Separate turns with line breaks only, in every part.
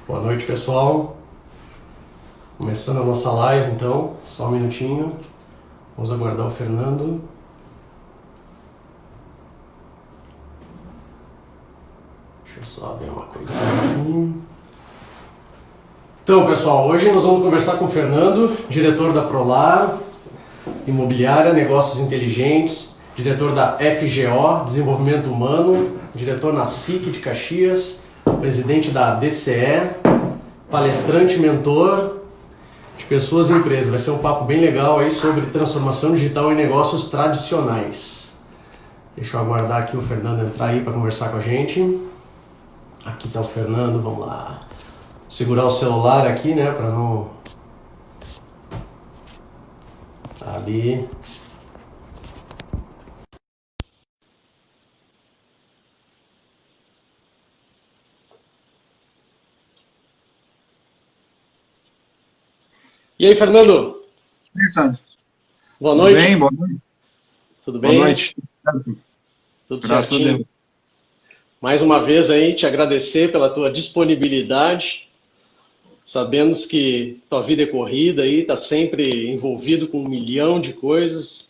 Boa noite, pessoal. Começando a nossa live, então, só um minutinho. Vamos aguardar o Fernando. Deixa eu só ver uma coisinha aqui. Então, pessoal, hoje nós vamos conversar com o Fernando, diretor da Prolar Imobiliária, Negócios Inteligentes, diretor da FGO, Desenvolvimento Humano, diretor na SIC de Caxias, presidente da DCE, palestrante, mentor de pessoas e empresas. Vai ser um papo bem legal aí sobre transformação digital em negócios tradicionais. Deixa eu aguardar aqui o Fernando entrar aí para conversar com a gente. Aqui está o Fernando, vamos lá. Segurar o celular aqui, né, para não... Tá ali. E aí, Fernando? Boa
Tudo
noite.
bem? Boa noite.
Tudo
Boa
bem?
noite.
Tudo
Graças a
certinho.
Deus.
Mais uma vez aí te agradecer pela tua disponibilidade. Sabemos que tua vida é corrida aí, tá sempre envolvido com 1 milhão de coisas,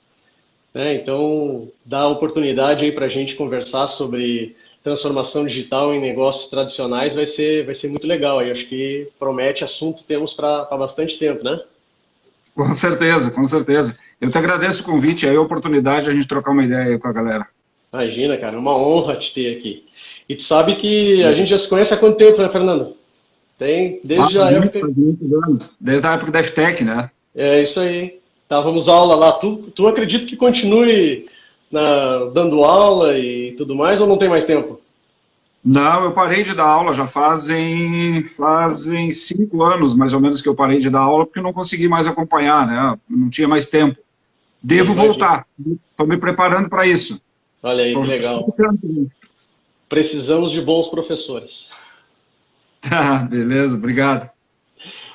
né? Então dá a oportunidade aí para a gente conversar sobre transformação digital em negócios tradicionais, vai ser muito legal aí. Acho que promete assunto, temos para bastante tempo, né?
Com certeza, com certeza. Eu te agradeço o convite e a oportunidade de a gente trocar uma ideia aí com a galera.
Imagina, cara, é uma honra te ter aqui. E tu sabe que a gente já se conhece há quanto tempo, né, Fernando? Tem, desde a época.
Faz muitos anos. Desde a época da FTech, né?
É isso aí. Estávamos aula lá. Tu acredita que continue dando aula e tudo mais, ou não tem mais tempo?
Não, eu parei de dar aula já fazem 5 anos, mais ou menos, que eu parei de dar aula, porque eu não consegui mais acompanhar, né? Não tinha mais tempo.
Sim,
Devo
imagino.
voltar. Estou me preparando para isso.
Olha aí, que
Estou
legal.
ficando.
Precisamos de bons professores.
Tá, beleza, obrigado.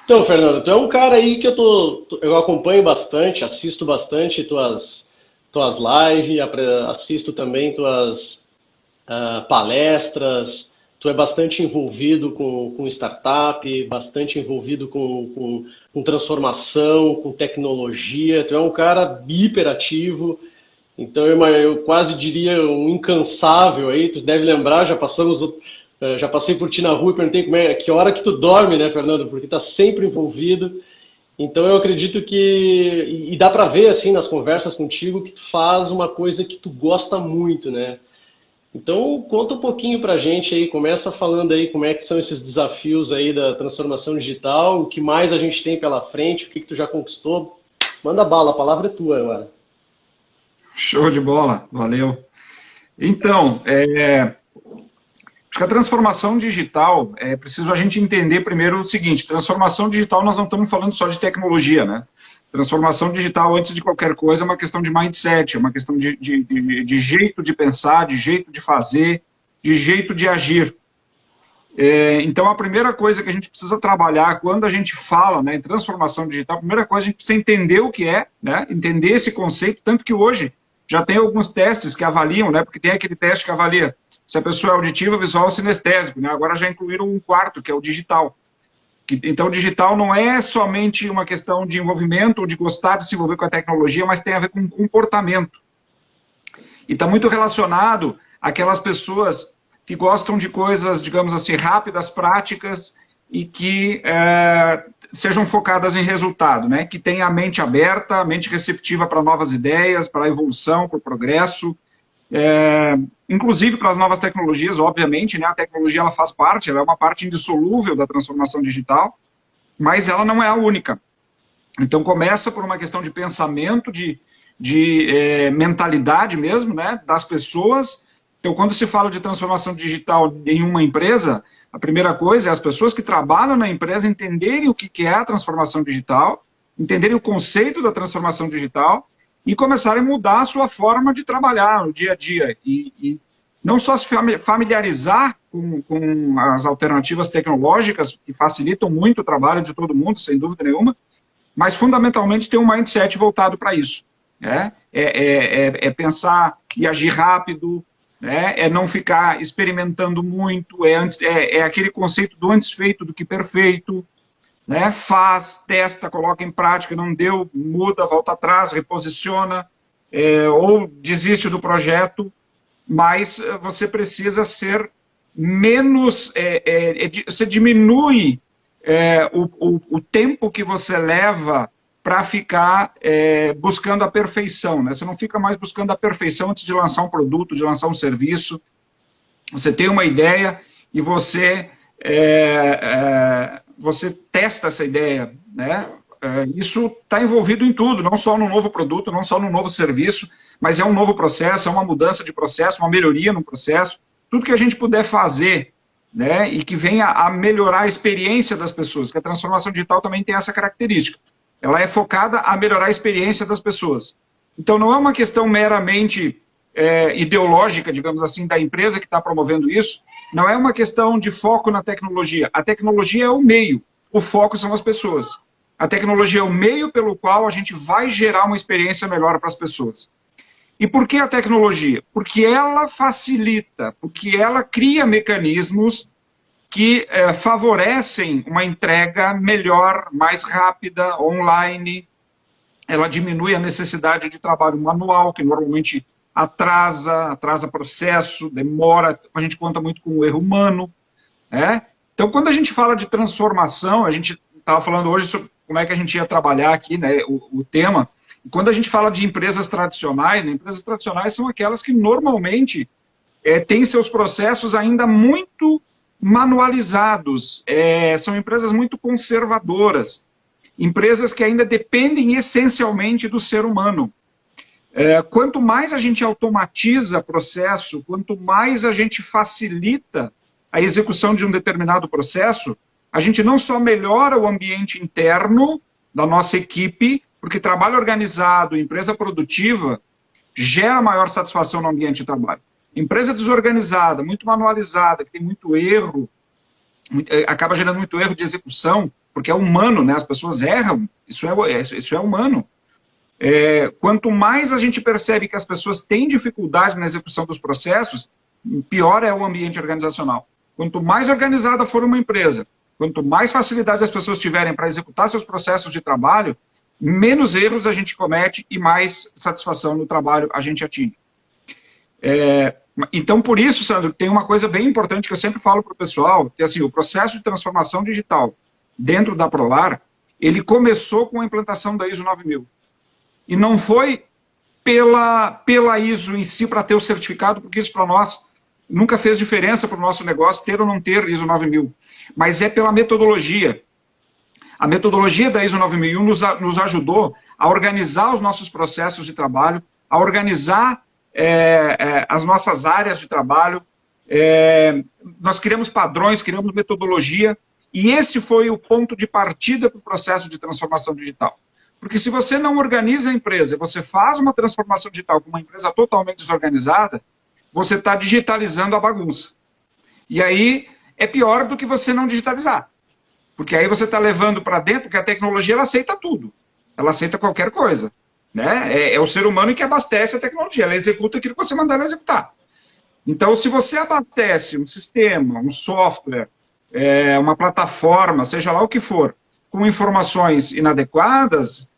Então, Fernando, tu é um cara aí que eu acompanho bastante, assisto bastante tuas lives, assisto também tuas palestras. Tu é bastante envolvido com startup, bastante envolvido com transformação, com tecnologia. Tu é um cara hiperativo. Então eu quase diria um incansável aí. Tu deve lembrar, já passei por ti na rua e perguntei que hora que tu dorme, né, Fernando? Porque tá sempre envolvido. Então eu acredito que e dá para ver assim nas conversas contigo que tu faz uma coisa que tu gosta muito, né? Então, conta um pouquinho pra gente aí, começa falando aí como é que são esses desafios aí da transformação digital, o que mais a gente tem pela frente, o que tu já conquistou. Manda bala, a palavra é tua agora.
Show de bola, valeu. Então, acho que a transformação digital, é preciso a gente entender primeiro o seguinte: transformação digital nós não estamos falando só de tecnologia, né? Transformação digital, antes de qualquer coisa, é uma questão de mindset, é uma questão de jeito de pensar, de jeito de fazer, de jeito de agir. Então, a primeira coisa que a gente precisa trabalhar quando a gente fala, né, em transformação digital, a primeira coisa a gente precisa entender o que é, né, entender esse conceito, tanto que hoje já tem alguns testes que avaliam, né, porque tem aquele teste que avalia se a pessoa é auditiva, visual ou sinestésico, né, agora já incluíram um quarto, que é o digital. Então, o digital não é somente uma questão de envolvimento ou de gostar de se envolver com a tecnologia, mas tem a ver com comportamento. E está muito relacionado àquelas pessoas que gostam de coisas, digamos assim, rápidas, práticas e que sejam focadas em resultado, né? Que tenham a mente aberta, a mente receptiva para novas ideias, para a evolução, para o progresso, inclusive para as novas tecnologias, obviamente, né? A tecnologia ela faz parte, ela é uma parte indissolúvel da transformação digital, mas ela não é a única. Então começa por uma questão de pensamento, de mentalidade mesmo, né, das pessoas. Então, quando se fala de transformação digital em uma empresa, a primeira coisa é as pessoas que trabalham na empresa entenderem o que é a transformação digital, entenderem o conceito da transformação digital e começarem a mudar a sua forma de trabalhar no dia a dia. E não só se familiarizar com as alternativas tecnológicas, que facilitam muito o trabalho de todo mundo, sem dúvida nenhuma, mas fundamentalmente ter um mindset voltado para isso. É pensar e agir rápido, né? É não ficar experimentando muito, é aquele conceito do antes feito do que perfeito, né? Faz, testa, coloca em prática, não deu, muda, volta atrás, reposiciona, ou desiste do projeto, mas você precisa ser menos, você diminui o tempo que você leva para ficar buscando a perfeição, né? Você não fica mais buscando a perfeição antes de lançar um produto, de lançar um serviço. Você tem uma ideia e você testa essa ideia, né? Isso está envolvido em tudo, não só no novo produto, não só no novo serviço, mas é um novo processo, é uma mudança de processo, uma melhoria no processo. Tudo que a gente puder fazer, né, e que venha a melhorar a experiência das pessoas, que a transformação digital também tem essa característica. Ela é focada a melhorar a experiência das pessoas. Então, não é uma questão meramente ideológica, digamos assim, da empresa que está promovendo isso, não é uma questão de foco na tecnologia. A tecnologia é o meio, o foco são as pessoas. A tecnologia é o meio pelo qual a gente vai gerar uma experiência melhor para as pessoas. E por que a tecnologia? Porque ela facilita, porque ela cria mecanismos que favorecem uma entrega melhor, mais rápida, online. Ela diminui a necessidade de trabalho manual, que normalmente atrasa processo, demora, a gente conta muito com o erro humano. Né? Então, quando a gente fala de transformação, a gente estava falando hoje sobre como é que a gente ia trabalhar aqui, né, o tema. Quando a gente fala de empresas tradicionais, né, empresas tradicionais são aquelas que normalmente têm seus processos ainda muito manualizados, são empresas muito conservadoras, empresas que ainda dependem essencialmente do ser humano. Quanto mais a gente automatiza processo, quanto mais a gente facilita a execução de um determinado processo, a gente não só melhora o ambiente interno da nossa equipe, porque trabalho organizado, empresa produtiva, gera maior satisfação no ambiente de trabalho. Empresa desorganizada, muito manualizada, que tem muito erro, acaba gerando muito erro de execução, porque é humano, né? As pessoas erram, isso é humano. Quanto mais a gente percebe que as pessoas têm dificuldade na execução dos processos, pior é o ambiente organizacional. Quanto mais organizada for uma empresa, quanto mais facilidade as pessoas tiverem para executar seus processos de trabalho, menos erros a gente comete e mais satisfação no trabalho a gente atinge. Então, por isso, Sandro, tem uma coisa bem importante que eu sempre falo para o pessoal, que assim, o processo de transformação digital dentro da Prolar, ele começou com a implantação da ISO 9000. E não foi pela ISO em si para ter o certificado, porque isso para nós nunca fez diferença para o nosso negócio ter ou não ter ISO 9000, mas é pela metodologia. A metodologia da ISO 9001 nos ajudou a organizar os nossos processos de trabalho, a organizar as nossas áreas de trabalho. Nós criamos padrões, criamos metodologia, e esse foi o ponto de partida para o processo de transformação digital. Porque se você não organiza a empresa, você faz uma transformação digital com uma empresa totalmente desorganizada, você está digitalizando a bagunça. E aí é pior do que você não digitalizar. Porque aí você está levando para dentro, porque a tecnologia ela aceita tudo. Ela aceita qualquer coisa. Né? É o ser humano que abastece a tecnologia. Ela executa aquilo que você mandar ela executar. Então, se você abastece um sistema, um software, uma plataforma, seja lá o que for, com informações inadequadas,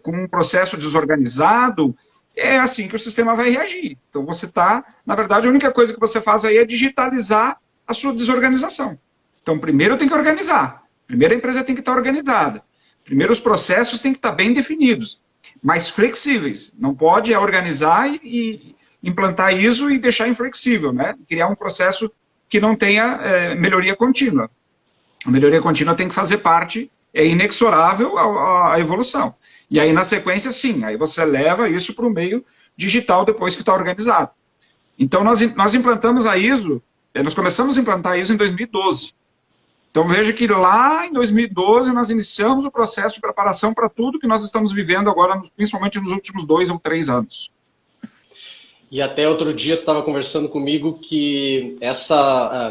com um processo desorganizado, é assim que o sistema vai reagir. Então, você está, na verdade, a única coisa que você faz aí é digitalizar a sua desorganização. Então, primeiro tem que organizar. Primeiro a empresa tem que estar organizada. Primeiro os processos têm que estar bem definidos, mas flexíveis. Não pode organizar e implantar ISO e deixar inflexível, né? Criar um processo que não tenha melhoria contínua. A melhoria contínua tem que fazer parte, é inexorável à evolução. E aí, na sequência, sim, aí você leva isso para o meio digital depois que está organizado. Então, nós implantamos a ISO, nós começamos a implantar a ISO em 2012. Então, veja que lá em 2012 nós iniciamos o processo de preparação para tudo que nós estamos vivendo agora, principalmente nos últimos 2 ou 3 anos.
E até outro dia tu estava conversando comigo que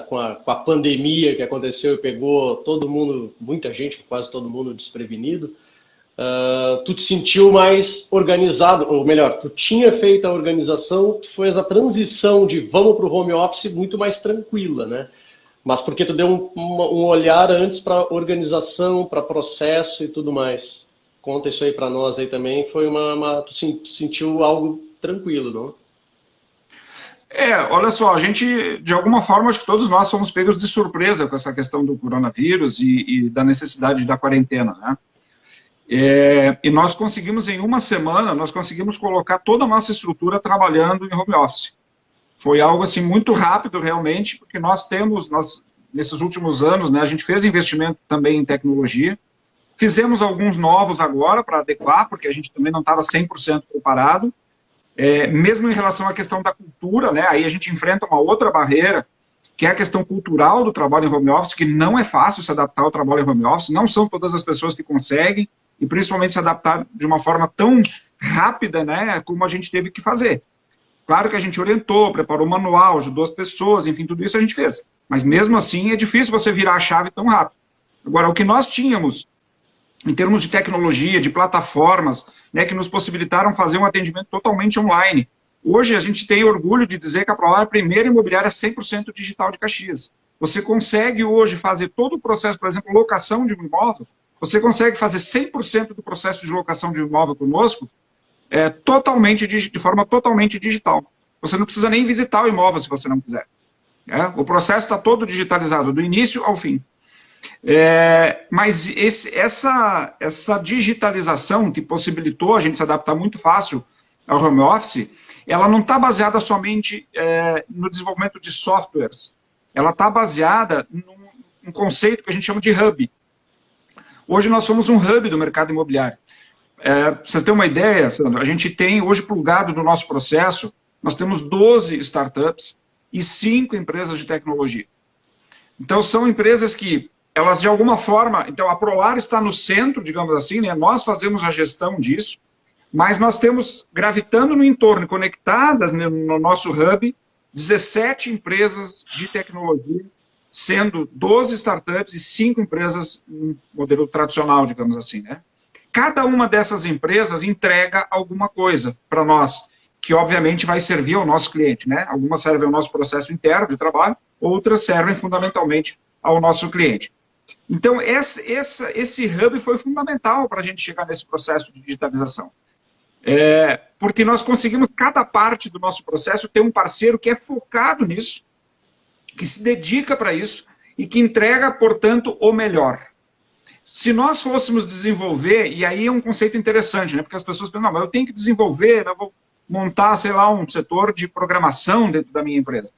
com a pandemia que aconteceu e pegou todo mundo, muita gente, quase todo mundo desprevenido, tu te sentiu mais organizado, ou melhor, tu tinha feito a organização, tu fez a transição de vamos para o home office muito mais tranquila, né? Mas porque tu deu um olhar antes para organização, para processo e tudo mais. Conta isso aí para nós aí também. Foi tu sentiu algo tranquilo, não?
Olha só, a gente, de alguma forma, acho que todos nós fomos pegos de surpresa com essa questão do coronavírus e da necessidade da quarentena, né? E nós conseguimos, em uma semana, nós conseguimos colocar toda a nossa estrutura trabalhando em home office. Foi algo assim muito rápido realmente, porque nós nesses últimos anos, né, a gente fez investimento também em tecnologia, fizemos alguns novos agora para adequar, porque a gente também não estava 100% preparado, mesmo em relação à questão da cultura, né, aí a gente enfrenta uma outra barreira, que é a questão cultural do trabalho em home office, que não é fácil se adaptar ao trabalho em home office, não são todas as pessoas que conseguem, e principalmente se adaptar de uma forma tão rápida, né, como a gente teve que fazer. Claro que a gente orientou, preparou manual, ajudou as pessoas, enfim, tudo isso a gente fez. Mas mesmo assim é difícil você virar a chave tão rápido. Agora, o que nós tínhamos, em termos de tecnologia, de plataformas, né, que nos possibilitaram fazer um atendimento totalmente online. Hoje a gente tem orgulho de dizer que a Prolar é a primeira imobiliária 100% digital de Caxias. Você consegue hoje fazer todo o processo, por exemplo, locação de um imóvel, você consegue fazer 100% do processo de locação de um imóvel conosco, de forma totalmente digital. Você não precisa nem visitar o imóvel se você não quiser. O processo está todo digitalizado, do início ao fim. Mas essa digitalização que possibilitou a gente se adaptar muito fácil ao home office, ela não está baseada somente no desenvolvimento de softwares. Ela está baseada num conceito que a gente chama de hub. Hoje nós somos um hub do mercado imobiliário. Para você ter uma ideia, Sandro, a gente tem hoje plugado no nosso processo, nós temos 12 startups e 5 empresas de tecnologia. Então são empresas que, elas de alguma forma, então a Prolar está no centro, digamos assim, né? Nós fazemos a gestão disso, mas nós temos, gravitando no entorno, conectadas no nosso hub, 17 empresas de tecnologia, sendo 12 startups e 5 empresas no modelo tradicional, digamos assim, né? Cada uma dessas empresas entrega alguma coisa para nós, que obviamente vai servir ao nosso cliente, né? Algumas servem ao nosso processo interno de trabalho, outras servem fundamentalmente ao nosso cliente. Então, esse hub foi fundamental para a gente chegar nesse processo de digitalização. Porque nós conseguimos, cada parte do nosso processo, ter um parceiro que é focado nisso, que se dedica para isso e que entrega, portanto, o melhor. Se nós fôssemos desenvolver, e aí é um conceito interessante, né? Porque as pessoas pensam, não, mas eu tenho que desenvolver, eu vou montar, sei lá, um setor de programação dentro da minha empresa.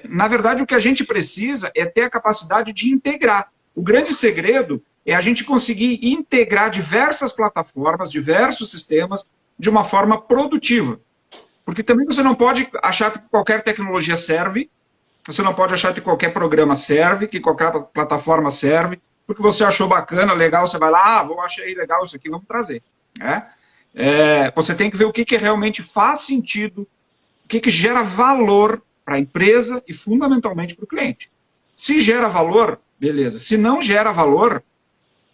Na verdade, o que a gente precisa é ter a capacidade de integrar. O grande segredo é a gente conseguir integrar diversas plataformas, diversos sistemas, de uma forma produtiva. Porque também você não pode achar que qualquer tecnologia serve, você não pode achar que qualquer programa serve, que qualquer plataforma serve, porque você achou bacana, legal, você vai lá, achei legal isso aqui, vamos trazer. Você tem que ver o que realmente faz sentido, o que gera valor para a empresa e fundamentalmente para o cliente. Se gera valor, beleza. Se não gera valor,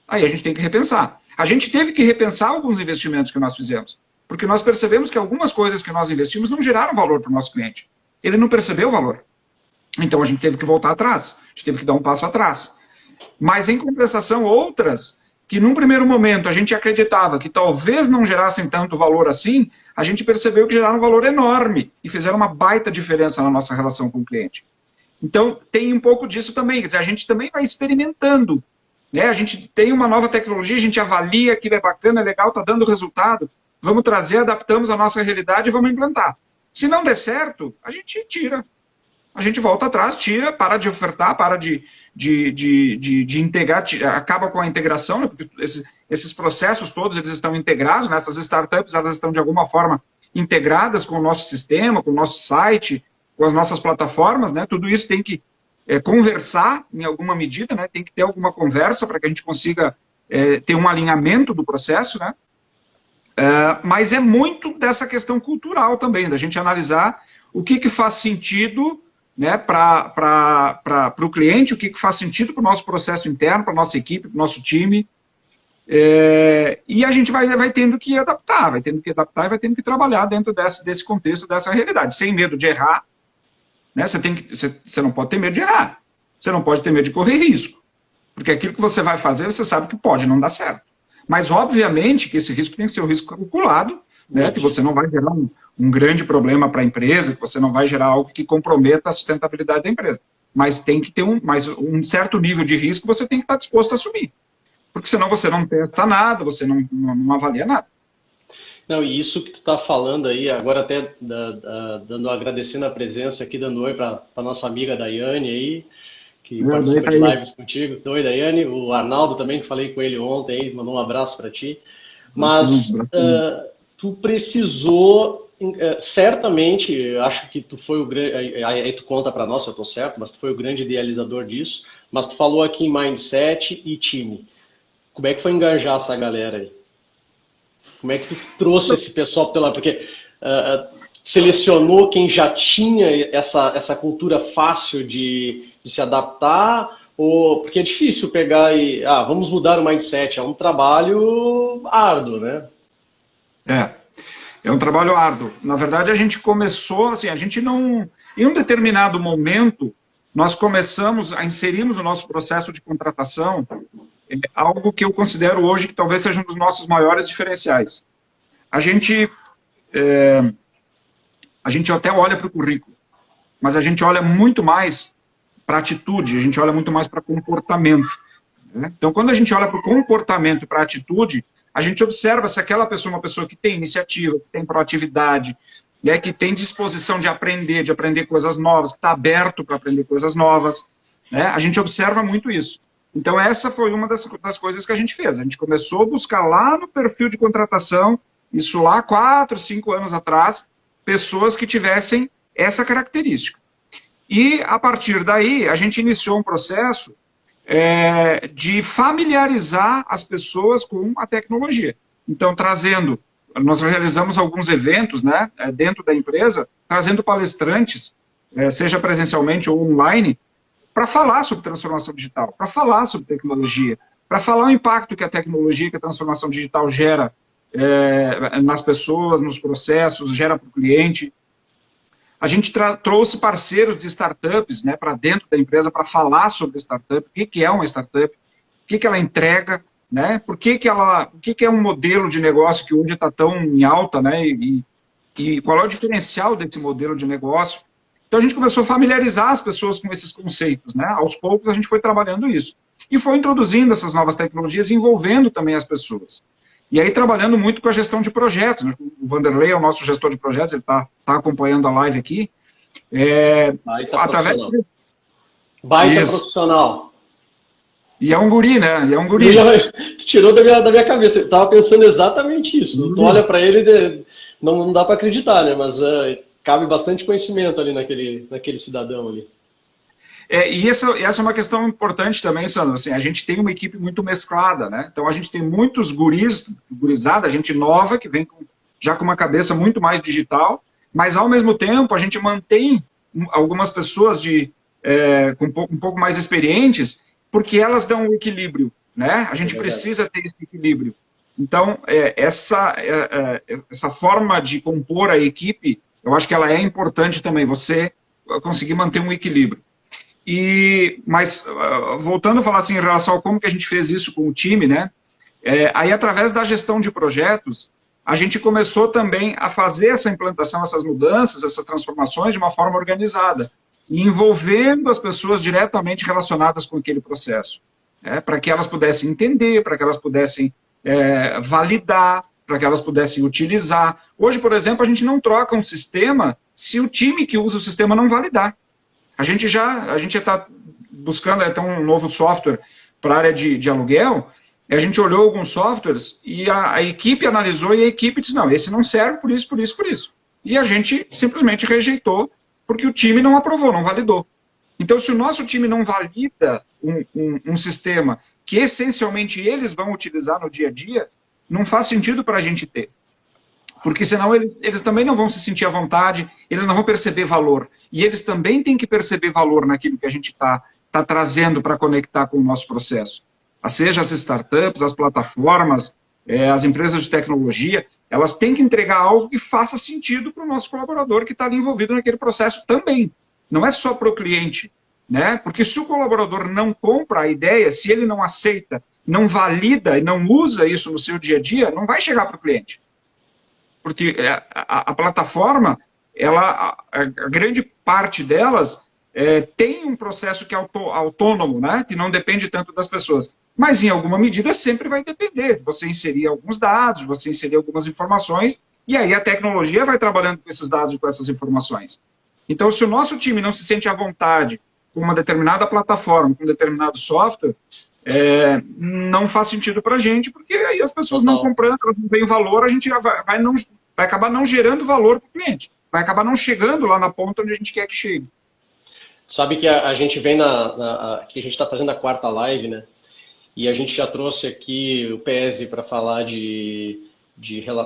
aí a gente tem que repensar. A gente teve que repensar alguns investimentos que nós fizemos, porque nós percebemos que algumas coisas que nós investimos não geraram valor para o nosso cliente. Ele não percebeu o valor. Então a gente teve que voltar atrás, a gente teve que dar um passo atrás. Mas em compensação, outras que num primeiro momento a gente acreditava que talvez não gerassem tanto valor assim, a gente percebeu que geraram um valor enorme e fizeram uma baita diferença na nossa relação com o cliente. Então tem um pouco disso também, quer dizer, a gente também vai experimentando. Né? A gente tem uma nova tecnologia, a gente avalia, aquilo é bacana, é legal, está dando resultado, vamos trazer, adaptamos a nossa realidade e vamos implantar. Se não der certo, a gente tira. A gente volta atrás, tira, para de ofertar, para de integrar, acaba com a integração, né, porque esses processos todos eles estão integrados, né, essas startups elas estão de alguma forma integradas com o nosso sistema, com o nosso site, com as nossas plataformas, né, tudo isso tem que conversar em alguma medida, né, tem que ter alguma conversa para que a gente consiga ter um alinhamento do processo, né, mas é muito dessa questão cultural também, da gente analisar o que faz sentido, né, para o cliente, o que faz sentido para o nosso processo interno, para a nossa equipe, para o nosso time. E a gente vai tendo que adaptar, e vai tendo que trabalhar dentro desse contexto, dessa realidade, sem medo de errar, né? Você não pode ter medo de errar, você não pode ter medo de correr risco, porque aquilo que você vai fazer, você sabe que pode não dar certo. Mas, obviamente, que esse risco tem que ser um risco calculado, né? Que você não vai gerar um grande problema para a empresa, que você não vai gerar algo que comprometa a sustentabilidade da empresa. Mas tem que ter um certo nível de risco, você tem que estar disposto a assumir. Porque senão você não testa nada, você não avalia nada.
Não, e isso que tu está falando aí, agora até agradecendo a presença aqui, dando oi para a nossa amiga Daiane aí, que participa de lives contigo. Oi, Daiane. O Arnaldo também, que falei com ele ontem, aí, mandou um abraço para ti. Mas tu precisou, certamente, acho que tu foi o grande, aí tu conta para nós se eu estou certo, mas tu foi o grande idealizador disso, mas tu falou aqui em mindset e time. Como é que foi engajar essa galera aí? Como é que tu trouxe esse pessoal pela... Porque selecionou quem já tinha essa cultura fácil de se adaptar, ou porque é difícil pegar e... vamos mudar o mindset. É um trabalho árduo, né?
É um trabalho árduo. Na verdade, a gente começou, assim, a gente não... Em um determinado momento, nós começamos a inserirmos o nosso processo de contratação algo que eu considero hoje que talvez seja um dos nossos maiores diferenciais. A gente até olha para o currículo, mas a gente olha muito mais para atitude, a gente olha muito mais para comportamento. Né? Então, quando a gente olha para o comportamento e para a atitude, a gente observa se aquela pessoa é uma pessoa que tem iniciativa, que tem proatividade, né, que tem disposição de aprender coisas novas, que está aberto para aprender coisas novas. Né? A gente observa muito isso. Então, essa foi uma das coisas que a gente fez. A gente começou a buscar lá no perfil de contratação, isso lá 4, 5 anos atrás, pessoas que tivessem essa característica. E, a partir daí, a gente iniciou um processo de familiarizar as pessoas com a tecnologia. Então, nós realizamos alguns eventos, né, dentro da empresa, trazendo palestrantes, seja presencialmente ou online, para falar sobre transformação digital, para falar sobre tecnologia, para falar o impacto que a tecnologia, que a transformação digital gera nas pessoas, nos processos, gera para o cliente. A gente trouxe parceiros de startups, né, para dentro da empresa para falar sobre startup, o que é uma startup, o que ela entrega, né, por que é um modelo de negócio que hoje está tão em alta, né, e qual é o diferencial desse modelo de negócio. Então, a gente começou a familiarizar as pessoas com esses conceitos, né? Aos poucos, a gente foi trabalhando isso. E foi introduzindo essas novas tecnologias, envolvendo também as pessoas. E aí, trabalhando muito com a gestão de projetos. Né? O Vanderlei é o nosso gestor de projetos, ele está acompanhando a live aqui.
Baita profissional.
E é um guri, né? E é um guri.
Tirou da minha cabeça. Eu estava pensando exatamente isso. Tu olha para ele, não dá para acreditar, né? Mas... cabe bastante conhecimento ali naquele cidadão ali.
E essa é uma questão importante também, Sandro. Assim, a gente tem uma equipe muito mesclada, né? Então a gente tem muitos gurizada, gente nova, que vem já com uma cabeça muito mais digital, mas ao mesmo tempo a gente mantém algumas pessoas com um pouco mais experientes, porque elas dão um equilíbrio, né? A gente precisa ter esse equilíbrio. Então, essa forma de compor a equipe, eu acho que ela é importante também, você conseguir manter um equilíbrio. Mas, voltando a falar assim, em relação a como que a gente fez isso com o time, né? Aí, através da gestão de projetos, a gente começou também a fazer essa implantação, essas mudanças, essas transformações de uma forma organizada, e envolvendo as pessoas diretamente relacionadas com aquele processo, para que elas pudessem entender, para que elas pudessem validar, para que elas pudessem utilizar. Hoje, por exemplo, a gente não troca um sistema se o time que usa o sistema não validar. A gente já está buscando até um novo software para a área de aluguel, e a gente olhou alguns softwares e a equipe analisou e a equipe disse, não, esse não serve por isso, por isso, por isso. E a gente simplesmente rejeitou porque o time não aprovou, não validou. Então, se o nosso time não valida um sistema que essencialmente eles vão utilizar no dia a dia, não faz sentido para a gente ter. Porque senão eles também não vão se sentir à vontade, eles não vão perceber valor. E eles também têm que perceber valor naquilo que a gente está trazendo para conectar com o nosso processo. seja as startups, as plataformas, as empresas de tecnologia, elas têm que entregar algo que faça sentido para o nosso colaborador que está ali envolvido naquele processo também. Não é só para o cliente, né? Porque se o colaborador não compra a ideia, se ele não aceita, não valida e não usa isso no seu dia a dia, não vai chegar para o cliente. Porque a plataforma, a grande parte delas tem um processo que é autônomo, né? Que não depende tanto das pessoas. Mas, em alguma medida, sempre vai depender. Você inserir alguns dados, você inserir algumas informações, e aí a tecnologia vai trabalhando com esses dados e com essas informações. Então, se o nosso time não se sente à vontade com uma determinada plataforma, com um determinado software, não faz sentido para a gente, porque aí as pessoas não comprando, elas não veem valor, a gente vai acabar não gerando valor para o cliente. Vai acabar não chegando lá na ponta onde a gente quer que chegue.
Sabe que a gente vem que a gente está fazendo a 4ª live, né? E a gente já trouxe aqui o PESE para falar de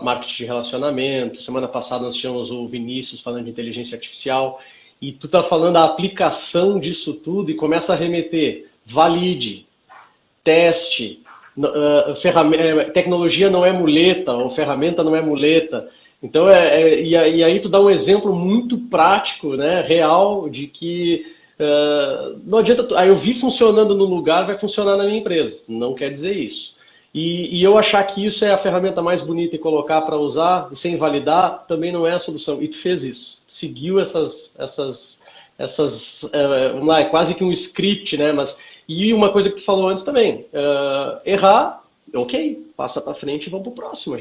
marketing de relacionamento. Semana passada nós tínhamos o Vinícius falando de inteligência artificial. E tu está falando a aplicação disso tudo e começa a remeter. Valide, teste, tecnologia não é muleta, ou ferramenta não é muleta. Então, e aí tu dá um exemplo muito prático, né, real, de que não adianta, eu vi funcionando no lugar, vai funcionar na minha empresa. Não quer dizer isso. E eu achar que isso é a ferramenta mais bonita e colocar para usar, sem validar, também não é a solução. E tu fez isso. Seguiu vamos lá, é quase que um script, né? E uma coisa que tu falou antes também, errar, ok, passa para frente e vamos para o próximo.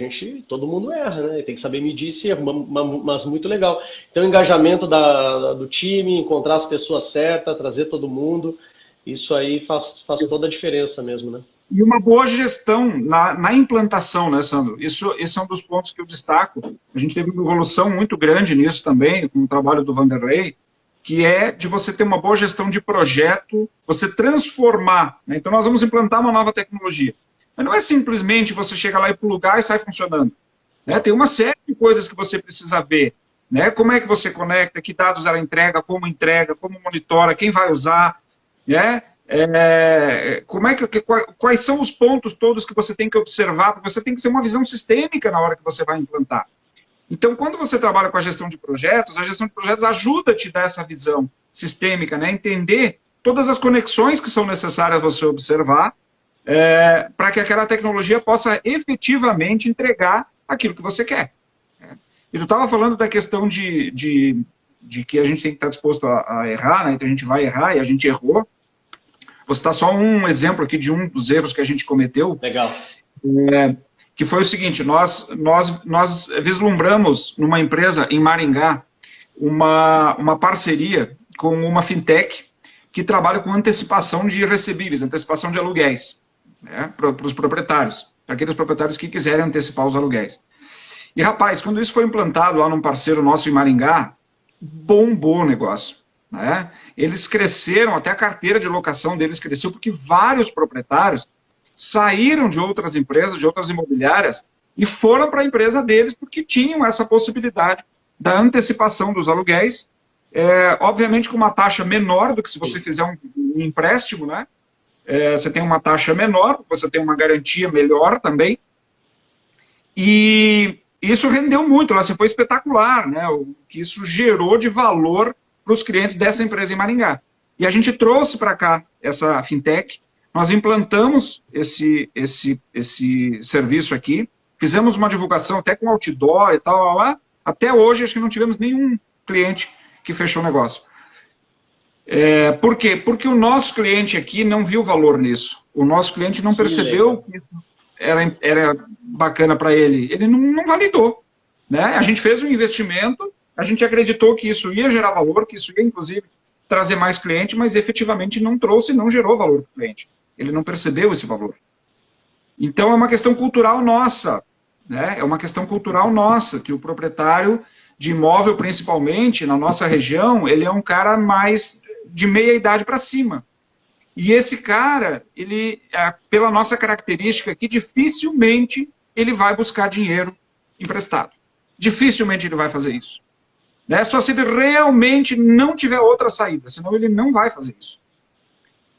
Todo mundo erra, né? Tem que saber medir esse erro, mas muito legal. Então, engajamento do time, encontrar as pessoas certas, trazer todo mundo, isso aí faz toda a diferença mesmo, né?
E uma boa gestão na implantação, né, Sandro? Esse é um dos pontos que eu destaco. A gente teve uma evolução muito grande nisso também, com o trabalho do Vanderlei, que é de você ter uma boa gestão de projeto, você transformar, né? Então, nós vamos implantar uma nova tecnologia. Mas não é simplesmente você chegar lá e ir para o lugar e sai funcionando, né? Tem uma série de coisas que você precisa ver, né? Como é que você conecta, que dados ela entrega, como monitora, quem vai usar, né? Quais são os pontos todos que você tem que observar, porque você tem que ter uma visão sistêmica na hora que você vai implantar. Então, quando você trabalha com a gestão de projetos, ajuda a te dar essa visão sistêmica, né? Entender todas as conexões que são necessárias você observar, para que aquela tecnologia possa efetivamente entregar aquilo que você quer. E tu estava falando da questão de que a gente tem que estar disposto a errar, né? Que a gente vai errar e a gente errou. Vou citar só um exemplo aqui de um dos erros que a gente cometeu.
Legal.
Que foi o seguinte, nós vislumbramos numa empresa em Maringá uma parceria com uma fintech que trabalha com antecipação de recebíveis, antecipação de aluguéis, né, para os proprietários, para aqueles proprietários que quiserem antecipar os aluguéis. E, rapaz, quando isso foi implantado lá num parceiro nosso em Maringá, bombou o negócio. Né? Eles cresceram, até a carteira de locação deles cresceu, porque vários proprietários saíram de outras empresas, de outras imobiliárias, e foram para a empresa deles porque tinham essa possibilidade da antecipação dos aluguéis, obviamente com uma taxa menor do que se você fizer um empréstimo, né? Você tem uma taxa menor, você tem uma garantia melhor também, e isso rendeu muito, assim, foi espetacular, né? O que isso gerou de valor para os clientes dessa empresa em Maringá. E a gente trouxe para cá essa fintech, nós implantamos esse serviço aqui, fizemos uma divulgação até com outdoor e tal, lá. Até hoje acho que não tivemos nenhum cliente que fechou o negócio. Por quê? Porque o nosso cliente aqui não viu valor nisso. O nosso cliente não percebeu que isso era bacana para ele. Ele não validou. Né? A gente fez um investimento, a gente acreditou que isso ia gerar valor, que isso ia, inclusive, trazer mais cliente, mas efetivamente não trouxe e não gerou valor para o cliente. Ele não percebeu esse valor. Então, é uma questão cultural nossa. Né? É uma questão cultural nossa, que o proprietário de imóvel, principalmente, na nossa região, ele é um cara mais de meia idade para cima. E esse cara, ele, pela nossa característica aqui, dificilmente ele vai buscar dinheiro emprestado. Dificilmente ele vai fazer isso. Né? Só se ele realmente não tiver outra saída, senão ele não vai fazer isso.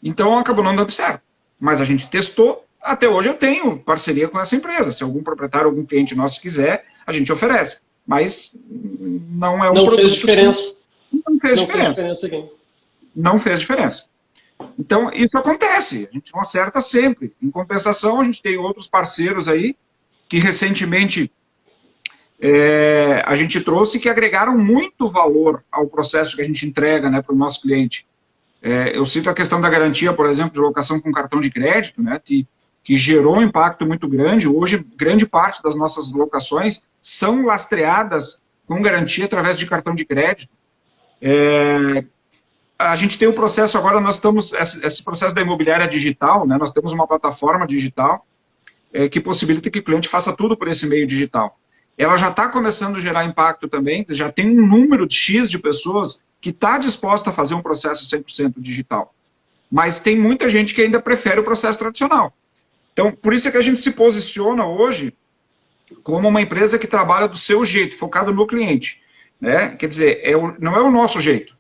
Então, acabou não dando certo. mas a gente testou. Até hoje eu tenho parceria com essa empresa. Se algum proprietário, algum cliente nosso quiser, a gente oferece. Mas não é um
não
produto...
Fez diferença.
Não fez diferença. Não fez diferença. Então, isso acontece. A gente não acerta sempre. Em compensação, a gente tem outros parceiros aí que recentemente a gente trouxe que agregaram muito valor ao processo que a gente entrega, né, para o nosso cliente. Eu cito a questão da garantia, por exemplo, de locação com cartão de crédito, né, que gerou um impacto muito grande. Hoje, grande parte das nossas locações são lastreadas com garantia através de cartão de crédito. A gente tem o processo agora, nós estamos, esse processo da imobiliária digital, né, nós temos uma plataforma digital que possibilita que o cliente faça tudo por esse meio digital. Ela já está começando a gerar impacto também, já tem um número de X de pessoas que está disposta a fazer um processo 100% digital. Mas tem muita gente que ainda prefere o processo tradicional. Então, por isso é que a gente se posiciona hoje como uma empresa que trabalha do seu jeito, focado no cliente. Né? Quer dizer, não é o nosso jeito,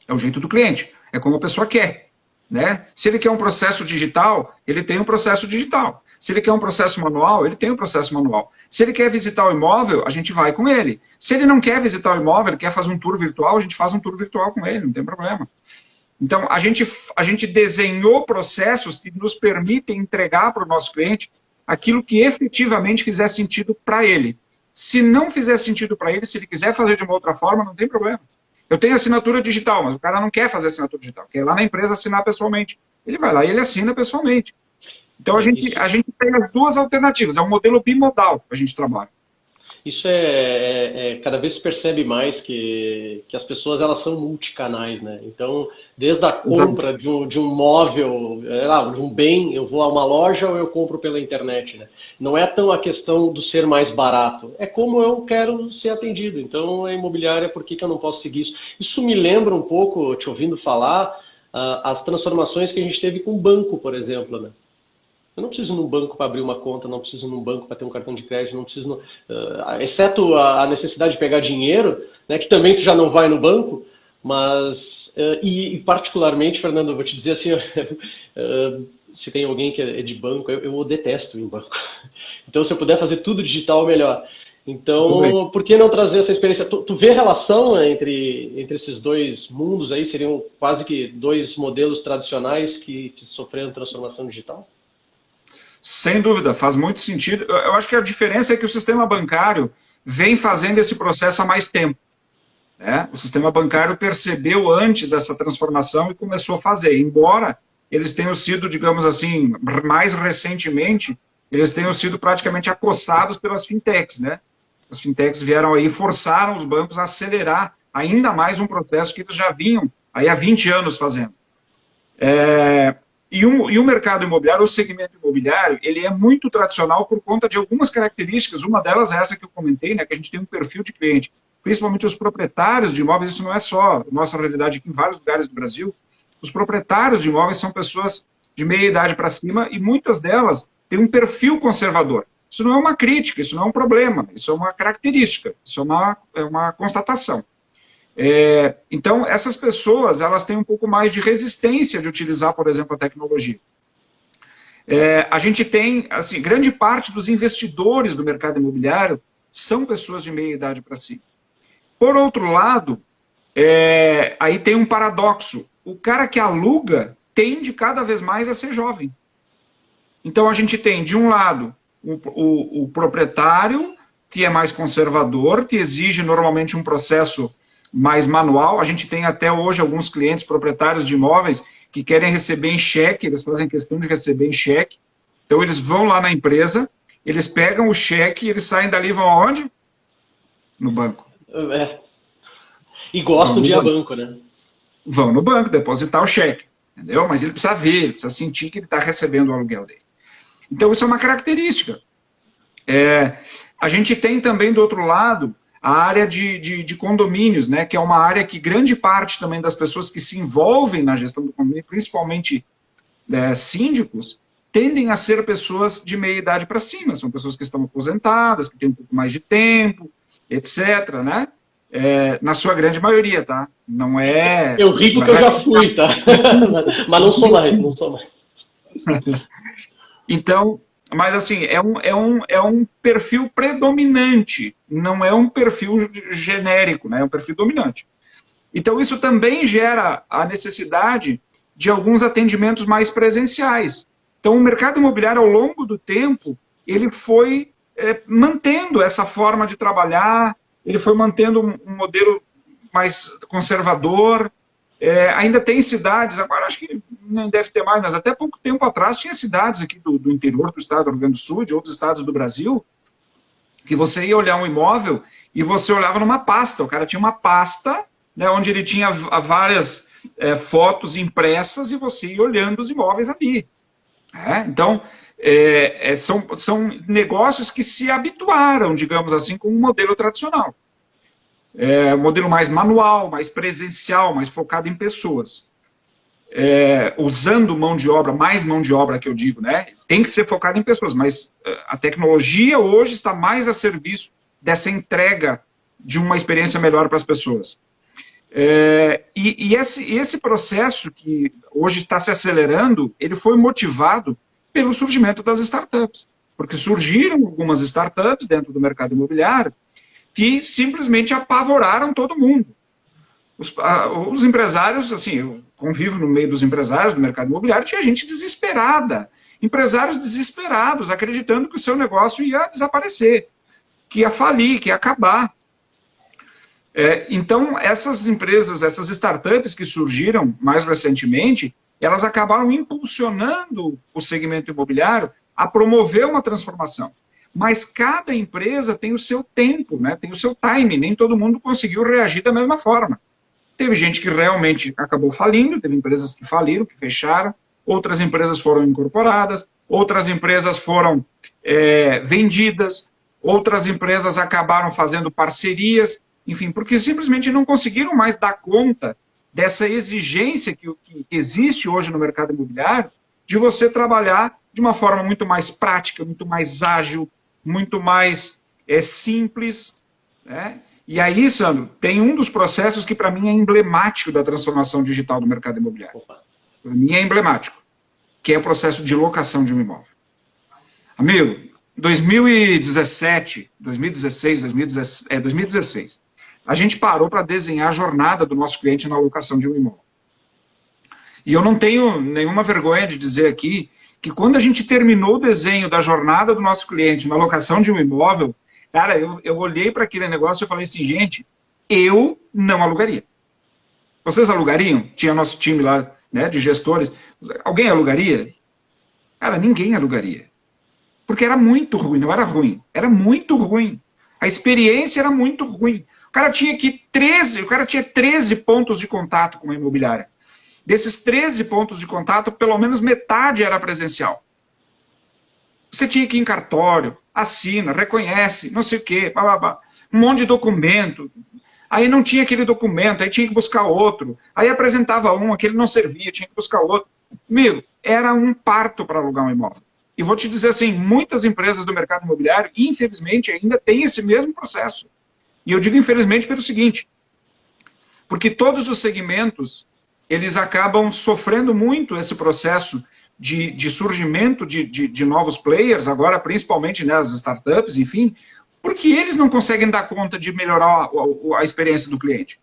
é o jeito do cliente, é como a pessoa quer. Né? Se ele quer um processo digital, ele tem um processo digital. Se ele quer um processo manual, ele tem um processo manual. Se ele quer visitar o imóvel, a gente vai com ele. Se ele não quer visitar o imóvel, ele quer fazer um tour virtual, a gente faz um tour virtual com ele, não tem problema. Então, a gente desenhou processos que nos permitem entregar para o nosso cliente aquilo que efetivamente fizer sentido para ele. Se não fizer sentido para ele, se ele quiser fazer de uma outra forma, não tem problema. Eu tenho assinatura digital, mas o cara não quer fazer assinatura digital, quer ir lá na empresa assinar pessoalmente. Ele vai lá e ele assina pessoalmente. Então, a gente tem as duas alternativas, é um modelo bimodal que a gente trabalha.
Isso cada vez se percebe mais que as pessoas elas são multicanais, né? Então, desde a compra de um móvel, de um bem, eu vou a uma loja ou eu compro pela internet, né? Não é tão a questão do ser mais barato, é como eu quero ser atendido. Então, a imobiliária, por que eu não posso seguir isso? Isso me lembra um pouco, te ouvindo falar, as transformações que a gente teve com o banco, por exemplo, né? Eu não preciso ir num banco para abrir uma conta, não preciso ir num banco para ter um cartão de crédito, não preciso... exceto a necessidade de pegar dinheiro, né, que também tu já não vai no banco, mas... E particularmente, Fernando, eu vou te dizer assim, se tem alguém que é de banco, eu detesto ir em banco. Então, se eu puder fazer tudo digital, melhor. Então, por que não trazer essa experiência? Tu vê relação entre esses dois mundos aí? Seriam quase que dois modelos tradicionais que sofreram transformação digital?
Sem dúvida, faz muito sentido. Eu acho que a diferença é que o sistema bancário vem fazendo esse processo há mais tempo. Né? O sistema bancário percebeu antes essa transformação e começou a fazer. Embora eles tenham sido, digamos assim, mais recentemente, eles tenham sido praticamente acossados pelas fintechs. Né? As fintechs vieram aí e forçaram os bancos a acelerar ainda mais um processo que eles já vinham aí há 20 anos fazendo. E o mercado imobiliário, o segmento imobiliário, ele é muito tradicional por conta de algumas características. Uma delas é essa que eu comentei, né, que a gente tem um perfil de cliente, principalmente os proprietários de imóveis. Isso não é só nossa realidade aqui em vários lugares do Brasil. Os proprietários de imóveis são pessoas de meia idade para cima e muitas delas têm um perfil conservador. Isso não é uma crítica, isso não é um problema, isso é uma característica, isso é uma constatação. Então, essas pessoas, elas têm um pouco mais de resistência de utilizar, por exemplo, a tecnologia. A gente tem, assim, grande parte dos investidores do mercado imobiliário são pessoas de meia idade para cima. Por outro lado, aí tem um paradoxo. O cara que aluga tende cada vez mais a ser jovem. Então, a gente tem, de um lado, o proprietário, que é mais conservador, que exige normalmente um processo mais manual. A gente tem até hoje alguns clientes proprietários de imóveis que querem receber em cheque, eles fazem questão de receber em cheque. Então, eles vão lá na empresa, eles pegam o cheque e eles saem dali e vão aonde? No banco.
E gostam de ir a banco, né?
Vão no banco depositar o cheque, entendeu? Mas ele precisa ver, ele precisa sentir que ele está recebendo o aluguel dele. Então, isso é uma característica. A gente tem também, do outro lado, a área de condomínios, né, que é uma área que grande parte também das pessoas que se envolvem na gestão do condomínio, principalmente síndicos, tendem a ser pessoas de meia idade para cima. São pessoas que estão aposentadas, que têm um pouco mais de tempo, etc., né? Na sua grande maioria, tá? Não é...
Eu ri porque eu já fui, tá? Mas não sou mais, não sou mais.
Então, mas assim, é um perfil predominante, não é um perfil genérico, né? É um perfil dominante. Então, isso também gera a necessidade de alguns atendimentos mais presenciais. Então, o mercado imobiliário, ao longo do tempo, ele foi mantendo essa forma de trabalhar, ele foi mantendo um modelo mais conservador. Ainda tem cidades, agora acho que não deve ter mais, mas até pouco tempo atrás tinha cidades aqui do interior do estado do Rio Grande do Sul, de outros estados do Brasil, que você ia olhar um imóvel e você olhava numa pasta. O cara tinha uma pasta, né, onde ele tinha várias fotos impressas e você ia olhando os imóveis ali. Então, são negócios que se habituaram, digamos assim, com um modelo tradicional. Um modelo mais manual, mais presencial, mais focado em pessoas. Usando mão de obra, mais mão de obra que eu digo, né? Tem que ser focado em pessoas, mas a tecnologia hoje está mais a serviço dessa entrega de uma experiência melhor para as pessoas. Esse processo que hoje está se acelerando, ele foi motivado pelo surgimento das startups, porque surgiram algumas startups dentro do mercado imobiliário que simplesmente apavoraram todo mundo. Os empresários, assim, eu convivo no meio dos empresários do mercado imobiliário, tinha gente desesperada, empresários desesperados, acreditando que o seu negócio ia desaparecer, que ia falir, que ia acabar. Então, essas empresas, essas startups que surgiram mais recentemente, elas acabaram impulsionando o segmento imobiliário a promover uma transformação. Mas cada empresa tem o seu tempo, né? Tem o seu time, nem todo mundo conseguiu reagir da mesma forma. Teve gente que realmente acabou falindo, teve empresas que faliram, que fecharam, outras empresas foram incorporadas, outras empresas foram vendidas, outras empresas acabaram fazendo parcerias, enfim, porque simplesmente não conseguiram mais dar conta dessa exigência que existe hoje no mercado imobiliário de você trabalhar de uma forma muito mais prática, muito mais ágil, muito mais simples, né? E aí, Sandro, tem um dos processos que para mim é emblemático da transformação digital do mercado imobiliário. Para mim é emblemático, que é o processo de locação de um imóvel. Amigo, 2017, 2016, a gente parou para desenhar a jornada do nosso cliente na locação de um imóvel. E eu não tenho nenhuma vergonha de dizer aqui que quando a gente terminou o desenho da jornada do nosso cliente na locação de um imóvel, cara, eu olhei para aquele negócio e falei assim, gente, eu não alugaria. Vocês alugariam? Tinha nosso time lá, né, de gestores. Alguém alugaria? Cara, ninguém alugaria. Porque era muito ruim, não era ruim, era muito ruim. A experiência era muito ruim. O cara tinha 13 pontos de contato com a imobiliária. Desses 13 pontos de contato, pelo menos metade era presencial. Você tinha que ir em cartório, assina, reconhece, não sei o quê, blá, blá, blá, um monte de documento. Aí não tinha aquele documento, aí tinha que buscar outro. Aí apresentava um, aquele não servia, tinha que buscar outro. Amigo, era um parto para alugar um imóvel. E vou te dizer assim, muitas empresas do mercado imobiliário, infelizmente, ainda têm esse mesmo processo. E eu digo infelizmente pelo seguinte, porque todos os segmentos, eles acabam sofrendo muito esse processo de surgimento de novos players, agora principalmente nas startups, enfim, porque eles não conseguem dar conta de melhorar a experiência do cliente.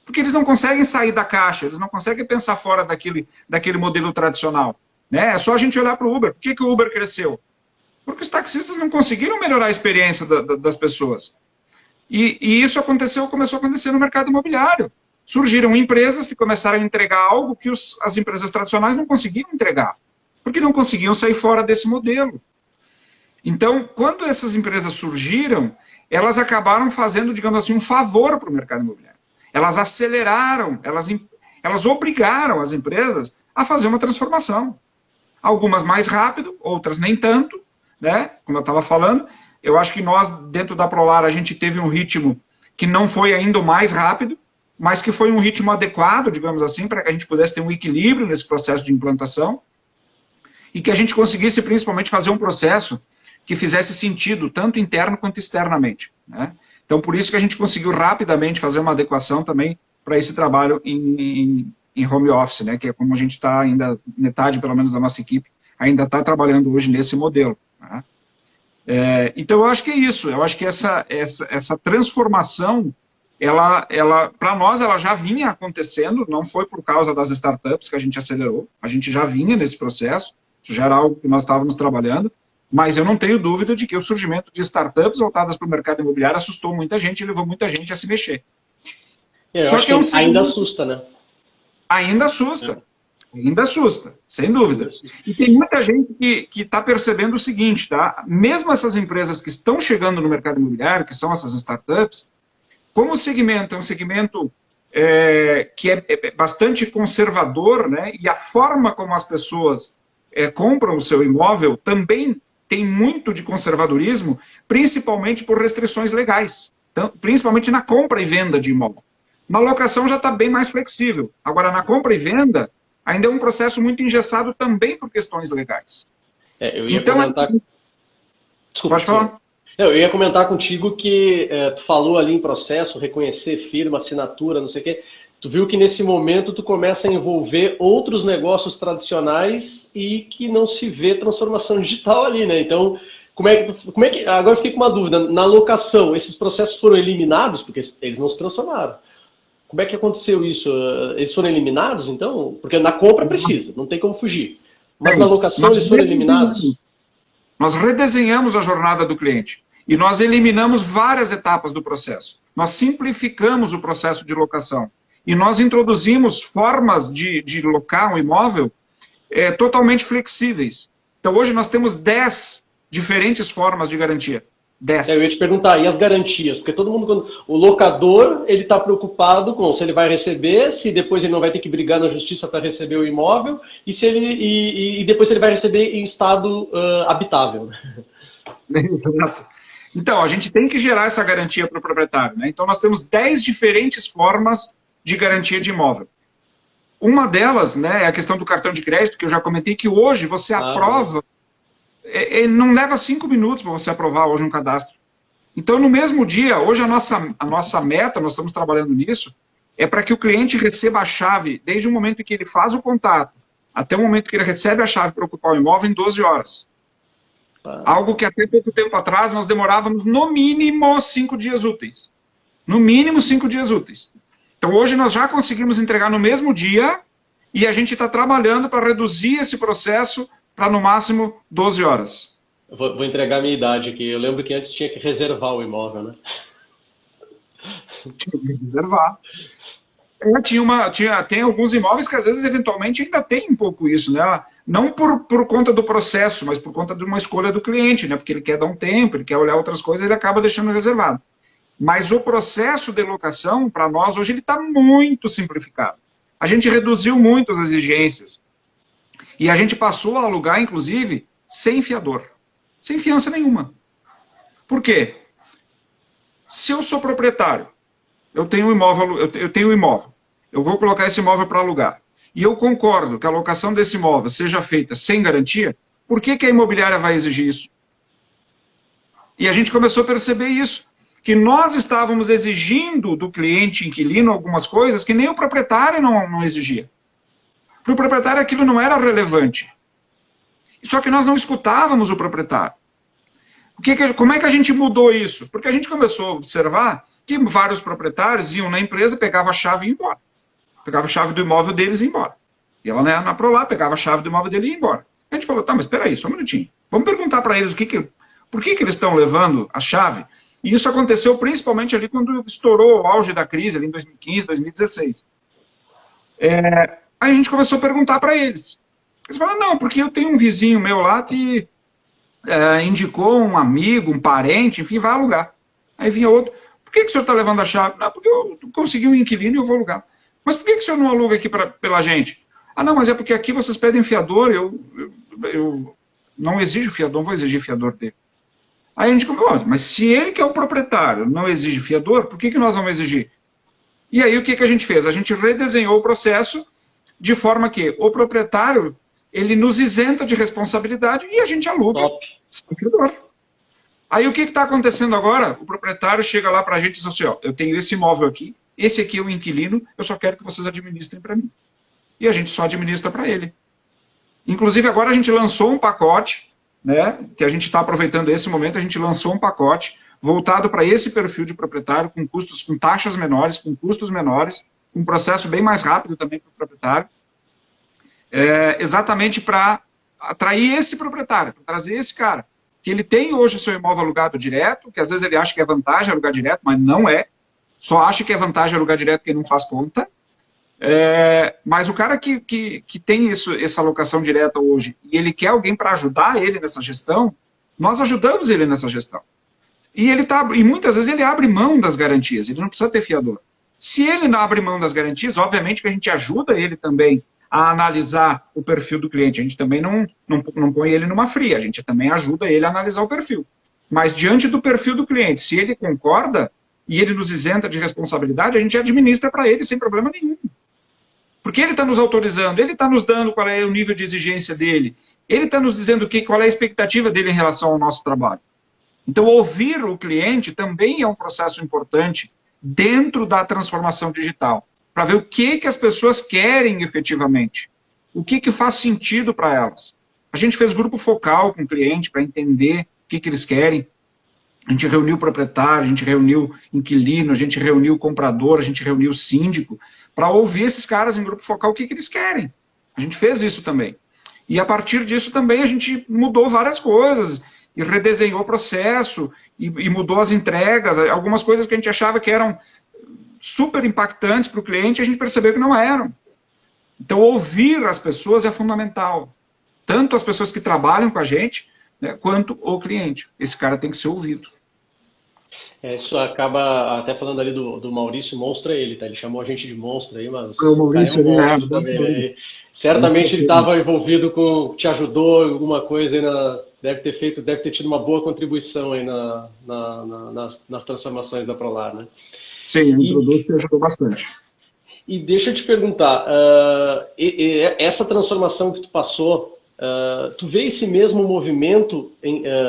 Porque eles não conseguem sair da caixa, eles não conseguem pensar fora daquele modelo tradicional. Né? É só a gente olhar para o Uber. Por que o Uber cresceu? Porque os taxistas não conseguiram melhorar a experiência das pessoas. E isso começou a acontecer no mercado imobiliário. Surgiram empresas que começaram a entregar algo que as empresas tradicionais não conseguiam entregar, porque não conseguiam sair fora desse modelo. Então, quando essas empresas surgiram, elas acabaram fazendo, digamos assim, um favor para o mercado imobiliário. Elas aceleraram, elas obrigaram as empresas a fazer uma transformação. Algumas mais rápido, outras nem tanto, né? Como eu estava falando, eu acho que nós, dentro da Prolar, a gente teve um ritmo que não foi ainda o mais rápido, mas que foi um ritmo adequado, digamos assim, para que a gente pudesse ter um equilíbrio nesse processo de implantação e que a gente conseguisse, principalmente, fazer um processo que fizesse sentido, tanto interno quanto externamente. Né? Então, por isso que a gente conseguiu rapidamente fazer uma adequação também para esse trabalho em home office, né? Que é como a gente está ainda, metade, pelo menos, da nossa equipe ainda está trabalhando hoje nesse modelo. Né? Então, eu acho que é isso. Eu acho que essa transformação, para nós, ela já vinha acontecendo, não foi por causa das startups que a gente acelerou, a gente já vinha nesse processo, isso já era algo que nós estávamos trabalhando, mas eu não tenho dúvida de que o surgimento de startups voltadas para o mercado imobiliário assustou muita gente e levou muita gente a se mexer.
Só que ainda assusta, né?
Ainda assusta. Ainda assusta, sem dúvida. E tem muita gente que está percebendo o seguinte, tá? Mesmo essas empresas que estão chegando no mercado imobiliário, que são essas startups, como o segmento é um segmento que é bastante conservador, né? E a forma como as pessoas compram o seu imóvel também tem muito de conservadorismo, principalmente por restrições legais, então, principalmente na compra e venda de imóvel. Na locação já está bem mais flexível. Agora, na compra e venda, ainda é um processo muito engessado também por questões legais.
Eu ia comentar...
Desculpa, pode falar.
Eu ia comentar contigo que tu falou ali em processo, reconhecer firma, assinatura, não sei o quê. Tu viu que nesse momento tu começa a envolver outros negócios tradicionais e que não se vê transformação digital ali, né? Então, como é que agora eu fiquei com uma dúvida. Na locação, esses processos foram eliminados? Porque eles não se transformaram. Como é que aconteceu isso? Eles foram eliminados, então? Porque na compra precisa, não tem como fugir. Mas na locação eles foram eliminados?
Nós redesenhamos a jornada do cliente e nós eliminamos várias etapas do processo. Nós simplificamos o processo de locação e nós introduzimos formas de locar um imóvel totalmente flexíveis. Então hoje nós temos 10 diferentes formas de garantia. 10.
Eu ia te perguntar, e as garantias? Porque todo mundo, o locador, ele está preocupado com se ele vai receber, se depois ele não vai ter que brigar na justiça para receber o imóvel, e depois se ele vai receber em estado habitável.
Exato. Então, a gente tem que gerar essa garantia para o proprietário. Né? Então, nós temos 10 diferentes formas de garantia de imóvel. Uma delas, né, é a questão do cartão de crédito, que eu já comentei, que hoje você aprova... não leva 5 minutos para você aprovar hoje um cadastro. Então, no mesmo dia, hoje a nossa meta, nós estamos trabalhando nisso, é para que o cliente receba a chave, desde o momento em que ele faz o contato, até o momento que ele recebe a chave para ocupar o imóvel, em 12 horas. Algo que até pouco tempo atrás nós demorávamos no mínimo 5 dias úteis. No mínimo 5 dias úteis. Então, hoje nós já conseguimos entregar no mesmo dia e a gente está trabalhando para reduzir esse processo para no máximo 12 horas.
Vou entregar a minha idade aqui. Eu lembro que antes tinha que reservar o imóvel, né?
Tinha que reservar. Tem alguns imóveis que às vezes eventualmente ainda tem um pouco isso, né? Não por conta do processo, mas por conta de uma escolha do cliente, né? Porque ele quer dar um tempo, ele quer olhar outras coisas, ele acaba deixando reservado. Mas o processo de locação, para nós, hoje ele está muito simplificado. A gente reduziu muito as exigências. E a gente passou a alugar, inclusive, sem fiador. Sem fiança nenhuma. Por quê? Se eu sou proprietário, eu tenho um imóvel, eu vou colocar esse imóvel para alugar, e eu concordo que a locação desse imóvel seja feita sem garantia, por que a imobiliária vai exigir isso? E a gente começou a perceber isso, que nós estávamos exigindo do cliente inquilino algumas coisas que nem o proprietário não exigia. Para o proprietário aquilo não era relevante. Só que nós não escutávamos o proprietário. Como é que a gente mudou isso? Porque a gente começou a observar que vários proprietários iam na empresa, pegavam a chave e iam embora. Pegava a chave do imóvel deles e iam embora. E ela na Prolab pegava a chave do imóvel dele e ia embora. A gente falou, tá, mas espera aí, só um minutinho. Vamos perguntar para eles por que eles estão levando a chave. E isso aconteceu principalmente ali quando estourou o auge da crise, ali em 2015, 2016. Aí a gente começou a perguntar para eles. Eles falaram, não, porque eu tenho um vizinho meu lá que indicou um amigo, um parente, enfim, vai alugar. Aí vinha outro, por que o senhor está levando a chave? Não, porque eu consegui um inquilino e eu vou alugar. Mas por que o senhor não aluga aqui pela gente? Ah, não, mas é porque aqui vocês pedem fiador, eu não exijo fiador, não vou exigir fiador dele. Aí a gente começou, mas se ele que é o proprietário não exige fiador, por que nós vamos exigir? E aí o que a gente fez? A gente redesenhou o processo de forma que o proprietário, ele nos isenta de responsabilidade e a gente aluga. Sem fiador. Aí o que está acontecendo agora? O proprietário chega lá para a gente e diz assim, ó, eu tenho esse imóvel aqui, esse aqui é o inquilino, eu só quero que vocês administrem para mim. E a gente só administra para ele. Inclusive, agora a gente lançou um pacote, né, que a gente está aproveitando esse momento, a gente lançou um pacote voltado para esse perfil de proprietário, com custos, com taxas menores, com custos menores, um processo bem mais rápido também para o proprietário, exatamente para atrair esse proprietário, para trazer esse cara, que ele tem hoje o seu imóvel alugado direto, que às vezes ele acha que é vantagem alugar direto, mas não é, só acha que é vantagem alugar direto quem não faz conta. Mas o cara que tem essa alocação direta hoje e ele quer alguém para ajudar ele nessa gestão, nós ajudamos ele nessa gestão. E muitas vezes ele abre mão das garantias, ele não precisa ter fiador. Se ele não abre mão das garantias, obviamente que a gente ajuda ele também a analisar o perfil do cliente. A gente também não põe ele numa fria, a gente também ajuda ele a analisar o perfil. Mas diante do perfil do cliente, se ele concorda e ele nos isenta de responsabilidade, a gente administra para ele sem problema nenhum. Porque ele está nos autorizando, ele está nos dando qual é o nível de exigência dele, ele está nos dizendo qual é a expectativa dele em relação ao nosso trabalho. Então, ouvir o cliente também é um processo importante dentro da transformação digital, para ver o que as pessoas querem efetivamente, o que faz sentido para elas. A gente fez grupo focal com o cliente para entender o que eles querem. A gente reuniu o proprietário, a gente reuniu o inquilino, a gente reuniu o comprador, a gente reuniu o síndico, para ouvir esses caras em grupo focal o que eles querem. A gente fez isso também. E a partir disso também a gente mudou várias coisas, e redesenhou o processo, e mudou as entregas, algumas coisas que a gente achava que eram super impactantes para o cliente, a gente percebeu que não eram. Então, ouvir as pessoas é fundamental. Tanto as pessoas que trabalham com a gente, né, quanto o cliente. Esse cara tem que ser ouvido.
Isso acaba, até falando ali do Maurício, monstro é ele, tá? Ele chamou a gente de monstro aí, mas
o Maurício,
cara é um monstro também, né? Certamente ele estava envolvido te ajudou em alguma coisa, aí deve ter tido uma boa contribuição aí nas transformações da Prolar, né?
Sim, o produto ajudou bastante.
E deixa eu te perguntar, essa transformação que tu passou, tu vê esse mesmo movimento,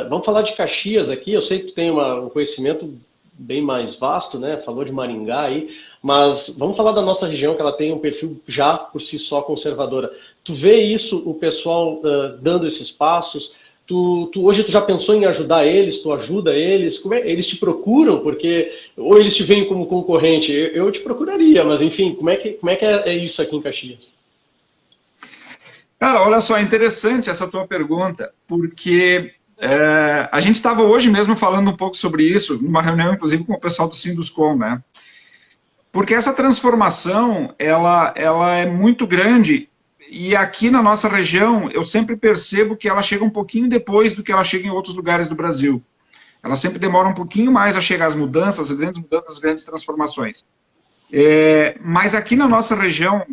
vamos falar de Caxias aqui, eu sei que tu tem um conhecimento bem mais vasto, né? Falou de Maringá aí, mas vamos falar da nossa região, que ela tem um perfil já por si só conservadora. Tu vê isso, o pessoal dando esses passos? Hoje tu já pensou em ajudar eles? Tu ajuda eles? Eles te procuram? Porque ou eles te veem como concorrente? Eu te procuraria, mas enfim, como é que é isso aqui em Caxias?
Cara, olha só, é interessante essa tua pergunta, porque a gente estava hoje mesmo falando um pouco sobre isso, numa reunião, inclusive, com o pessoal do Sinduscom, né? Porque essa transformação, ela é muito grande, e aqui na nossa região, eu sempre percebo que ela chega um pouquinho depois do que ela chega em outros lugares do Brasil. Ela sempre demora um pouquinho mais a chegar às mudanças, as grandes transformações. Mas aqui na nossa região,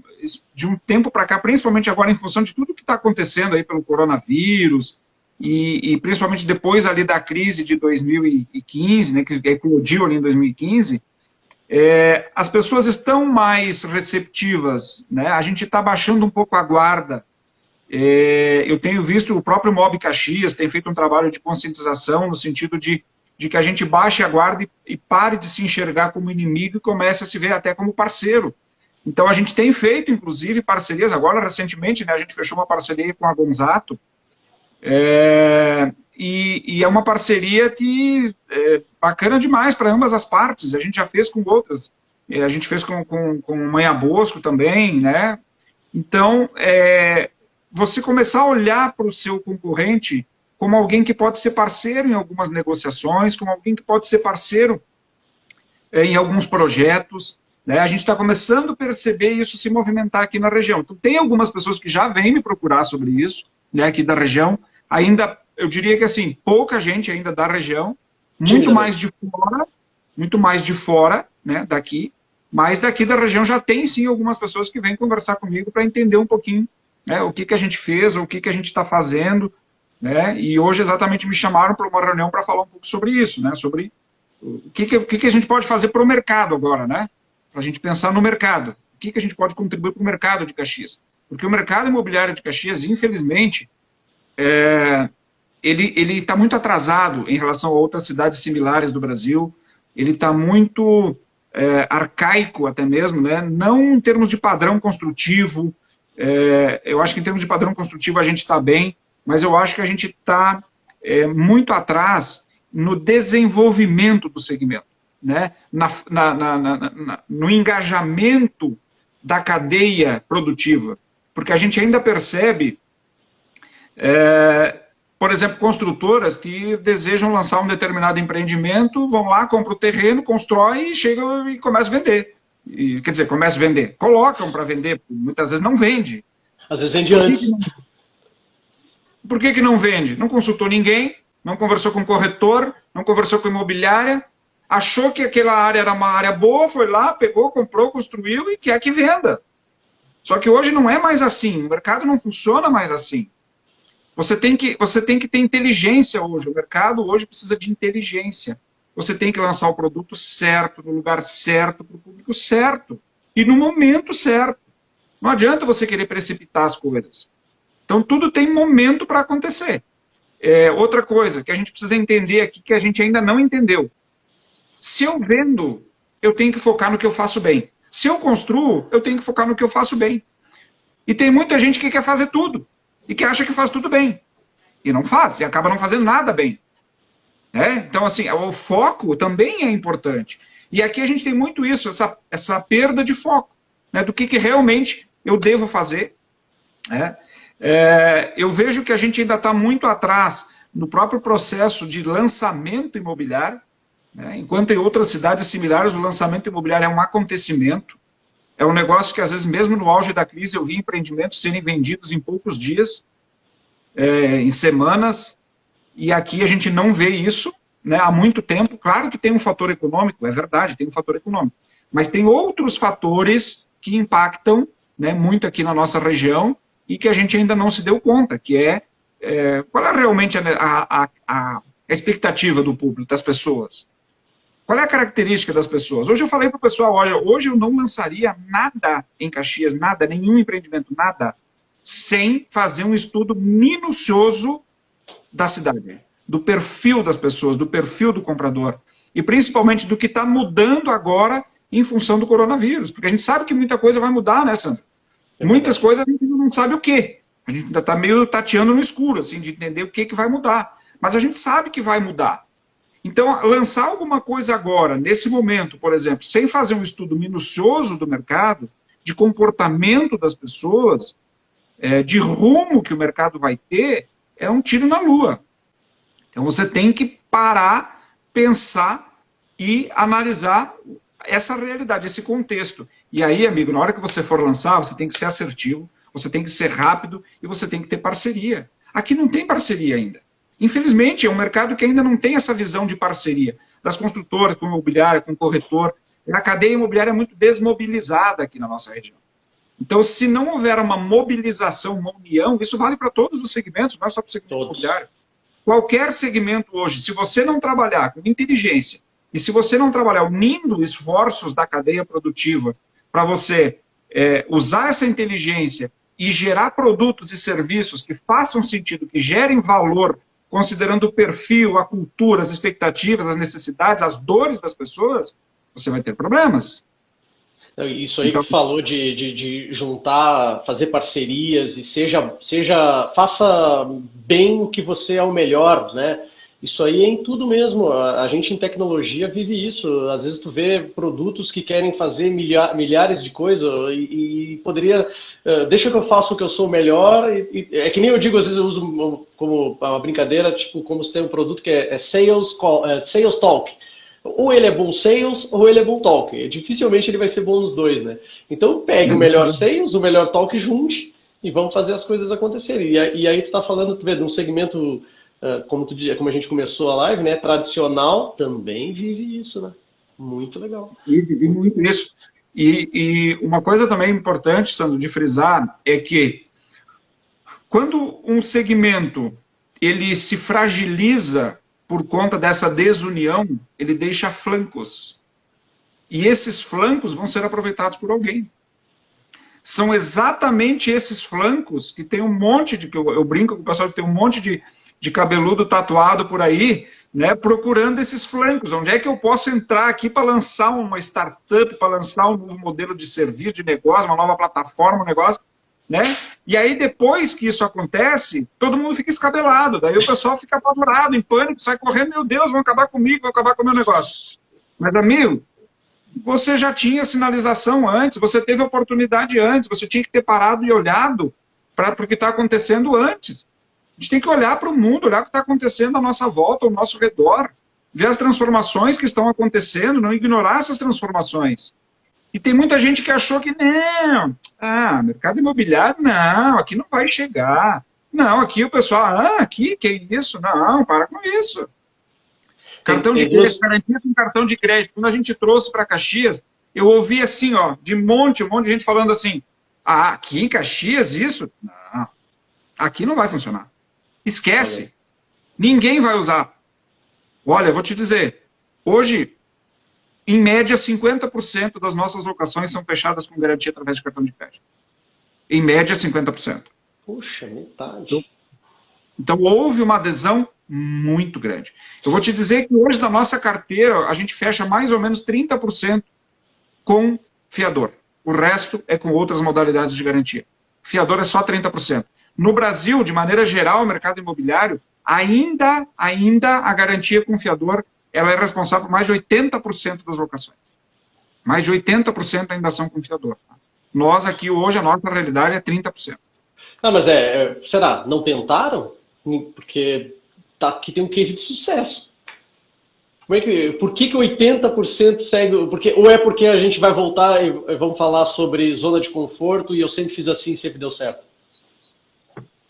de um tempo para cá, principalmente agora em função de tudo que está acontecendo aí pelo coronavírus, e principalmente depois ali da crise de 2015, né, que eclodiu ali em 2015, as pessoas estão mais receptivas, né? A gente está baixando um pouco a guarda. Eu tenho visto o próprio Mob Caxias tem feito um trabalho de conscientização no sentido de que a gente baixe a guarda e pare de se enxergar como inimigo e comece a se ver até como parceiro. Então a gente tem feito, inclusive, parcerias. Agora, recentemente, né, a gente fechou uma parceria com a Gonzato, e é uma parceria que é bacana demais para ambas as partes. A gente já fez com outras. A gente fez com Manha Bosco também, né? Então, você começar a olhar para o seu concorrente como alguém que pode ser parceiro em algumas negociações, como alguém que pode ser parceiro em alguns projetos, né? A gente está começando a perceber isso se movimentar aqui na região. Então, tem algumas pessoas que já vêm me procurar sobre isso, né, aqui da região. Ainda, eu diria que assim, pouca gente ainda da região, muito mais de fora, né, daqui, mas daqui da região já tem sim algumas pessoas que vêm conversar comigo para entender um pouquinho, né, o que a gente fez, o que a gente está fazendo, né, e hoje exatamente me chamaram para uma reunião para falar um pouco sobre isso, né, sobre o que a gente pode fazer para o mercado agora, né, para a gente pensar no mercado, o que a gente pode contribuir para o mercado de Caxias, porque o mercado imobiliário de Caxias, infelizmente, ele está muito atrasado em relação a outras cidades similares do Brasil, ele está muito arcaico até mesmo, né? Não em termos de padrão construtivo, Eu acho que em termos de padrão construtivo a gente está bem, mas eu acho que a gente está muito atrás no desenvolvimento do segmento, né? No engajamento da cadeia produtiva, porque a gente ainda percebe, por exemplo, construtoras que desejam lançar um determinado empreendimento, vão lá, compram o terreno, constrói e chegam e começam a vender. Quer dizer, começam a vender. Colocam para vender, muitas vezes não vende.
Às vezes vende antes.
Por que não vende? Não consultou ninguém, não conversou com o corretor, não conversou com a imobiliária, achou que aquela área era uma área boa, foi lá, pegou, comprou, construiu e quer que venda. Só que hoje não é mais assim, o mercado não funciona mais assim. Você tem que ter inteligência hoje, o mercado hoje precisa de inteligência. Você tem que lançar o produto certo, no lugar certo, para o público certo, e no momento certo. Não adianta você querer precipitar as coisas. Então, tudo tem momento para acontecer. Outra coisa que a gente precisa entender aqui, que a gente ainda não entendeu. Se eu vendo, eu tenho que focar no que eu faço bem. Se eu construo, eu tenho que focar no que eu faço bem. E tem muita gente que quer fazer tudo, e que acha que faz tudo bem. E não faz, e acaba não fazendo nada bem. Então, assim, o foco também é importante. E aqui a gente tem muito isso, essa perda de foco, né, do que realmente eu devo fazer. Eu vejo que a gente ainda está muito atrás no próprio processo de lançamento imobiliário, né, enquanto em outras cidades similares o lançamento imobiliário é um acontecimento, é um negócio que às vezes mesmo no auge da crise eu vi empreendimentos serem vendidos em poucos dias, em semanas, e aqui a gente não vê isso, né, há muito tempo. Claro que tem um fator econômico, é verdade, tem um fator econômico, mas tem outros fatores que impactam, né, muito aqui na nossa região e que a gente ainda não se deu conta, que qual é realmente a expectativa do público, das pessoas. Qual é a característica das pessoas? Hoje eu falei para o pessoal, olha, hoje eu não lançaria nada em Caxias, nada, nenhum empreendimento, nada, sem fazer um estudo minucioso da cidade, do perfil das pessoas, do perfil do comprador, e principalmente do que está mudando agora em função do coronavírus, porque a gente sabe que muita coisa vai mudar, né, Sandro? Muitas coisas a gente não sabe o quê. A gente ainda está meio tateando no escuro, assim, de entender o que vai mudar. Mas a gente sabe que vai mudar. Então, lançar alguma coisa agora, nesse momento, por exemplo, sem fazer um estudo minucioso do mercado, de comportamento das pessoas, de rumo que o mercado vai ter, é um tiro na lua. Então você tem que parar, pensar e analisar essa realidade, esse contexto. E aí, amigo, na hora que você for lançar, você tem que ser assertivo, você tem que ser rápido e você tem que ter parceria. Aqui não tem parceria ainda. Infelizmente, é um mercado que ainda não tem essa visão de parceria das construtoras com imobiliária, com corretor. A cadeia imobiliária é muito desmobilizada aqui na nossa região. Então, se não houver uma mobilização, uma união, isso vale para todos os segmentos, não é só para o segmento imobiliário. Qualquer segmento hoje, se você não trabalhar com inteligência e se você não trabalhar unindo esforços da cadeia produtiva para você usar essa inteligência e gerar produtos e serviços que façam sentido, que gerem valor, considerando o perfil, a cultura, as expectativas, as necessidades, as dores das pessoas, você vai ter problemas.
Isso aí que tu falou de juntar, fazer parcerias e faça bem o que você é o melhor, né? Isso aí é em tudo mesmo. A gente em tecnologia vive isso. Às vezes tu vê produtos que querem fazer milhares de coisas e poderia... deixa que eu faça o que eu sou melhor. É que nem eu digo, às vezes eu uso como uma brincadeira, tipo, como se tem um produto que é sales talk. Ou ele é bom sales, ou ele é bom talk. Dificilmente ele vai ser bom nos dois, né? Então pegue o melhor sales, o melhor talk, junte e vamos fazer as coisas acontecerem. E aí tu tá falando, tu vê, de um segmento, como a gente começou a live, né? Tradicional, também vive isso, né? Muito legal.
Vive muito isso. E uma coisa também importante, Sandro, de frisar, é que quando um segmento ele se fragiliza por conta dessa desunião, ele deixa flancos. E esses flancos vão ser aproveitados por alguém. São exatamente esses flancos que tem um monte de... Eu brinco com o pessoal que tem um monte de cabeludo tatuado por aí, né, procurando esses flancos. Onde é que eu posso entrar aqui para lançar uma startup, para lançar um novo modelo de serviço, de negócio, uma nova plataforma, um negócio? né? E aí, depois que isso acontece, todo mundo fica escabelado. Daí o pessoal fica apavorado, em pânico, sai correndo, meu Deus, vão acabar comigo, vão acabar com o meu negócio. Mas, amigo, você já tinha sinalização antes, você teve oportunidade antes, você tinha que ter parado e olhado para o que está acontecendo antes. A gente tem que olhar para o mundo, olhar o que está acontecendo à nossa volta, ao nosso redor, ver as transformações que estão acontecendo, não ignorar essas transformações. E tem muita gente que achou que, não, mercado imobiliário, não, aqui não vai chegar. Não, aqui o pessoal, aqui, que isso? Não, para com isso. Cartão de crédito, garantia com cartão de crédito. Quando a gente trouxe para Caxias, eu ouvi assim, ó, um monte de gente falando assim, aqui em Caxias isso? Não, aqui não vai funcionar. Esquece. Ninguém vai usar. Olha, eu vou te dizer, hoje, em média, 50% das nossas locações são fechadas com garantia através de cartão de crédito. Em média, 50%.
Puxa, metade.
Então, houve uma adesão muito grande. Eu vou te dizer que hoje, da nossa carteira, a gente fecha mais ou menos 30% com fiador. O resto é com outras modalidades de garantia. Fiador é só 30%. No Brasil, de maneira geral, o mercado imobiliário, ainda a garantia com fiador, ela é responsável por mais de 80% das locações. Mais de 80% ainda são com fiador. Nós aqui hoje, a nossa realidade é 30%.
Mas será? Não tentaram? Porque aqui tem um case de sucesso. Por que 80% segue? Ou é porque a gente vai voltar e vamos falar sobre zona de conforto e eu sempre fiz assim e sempre deu certo?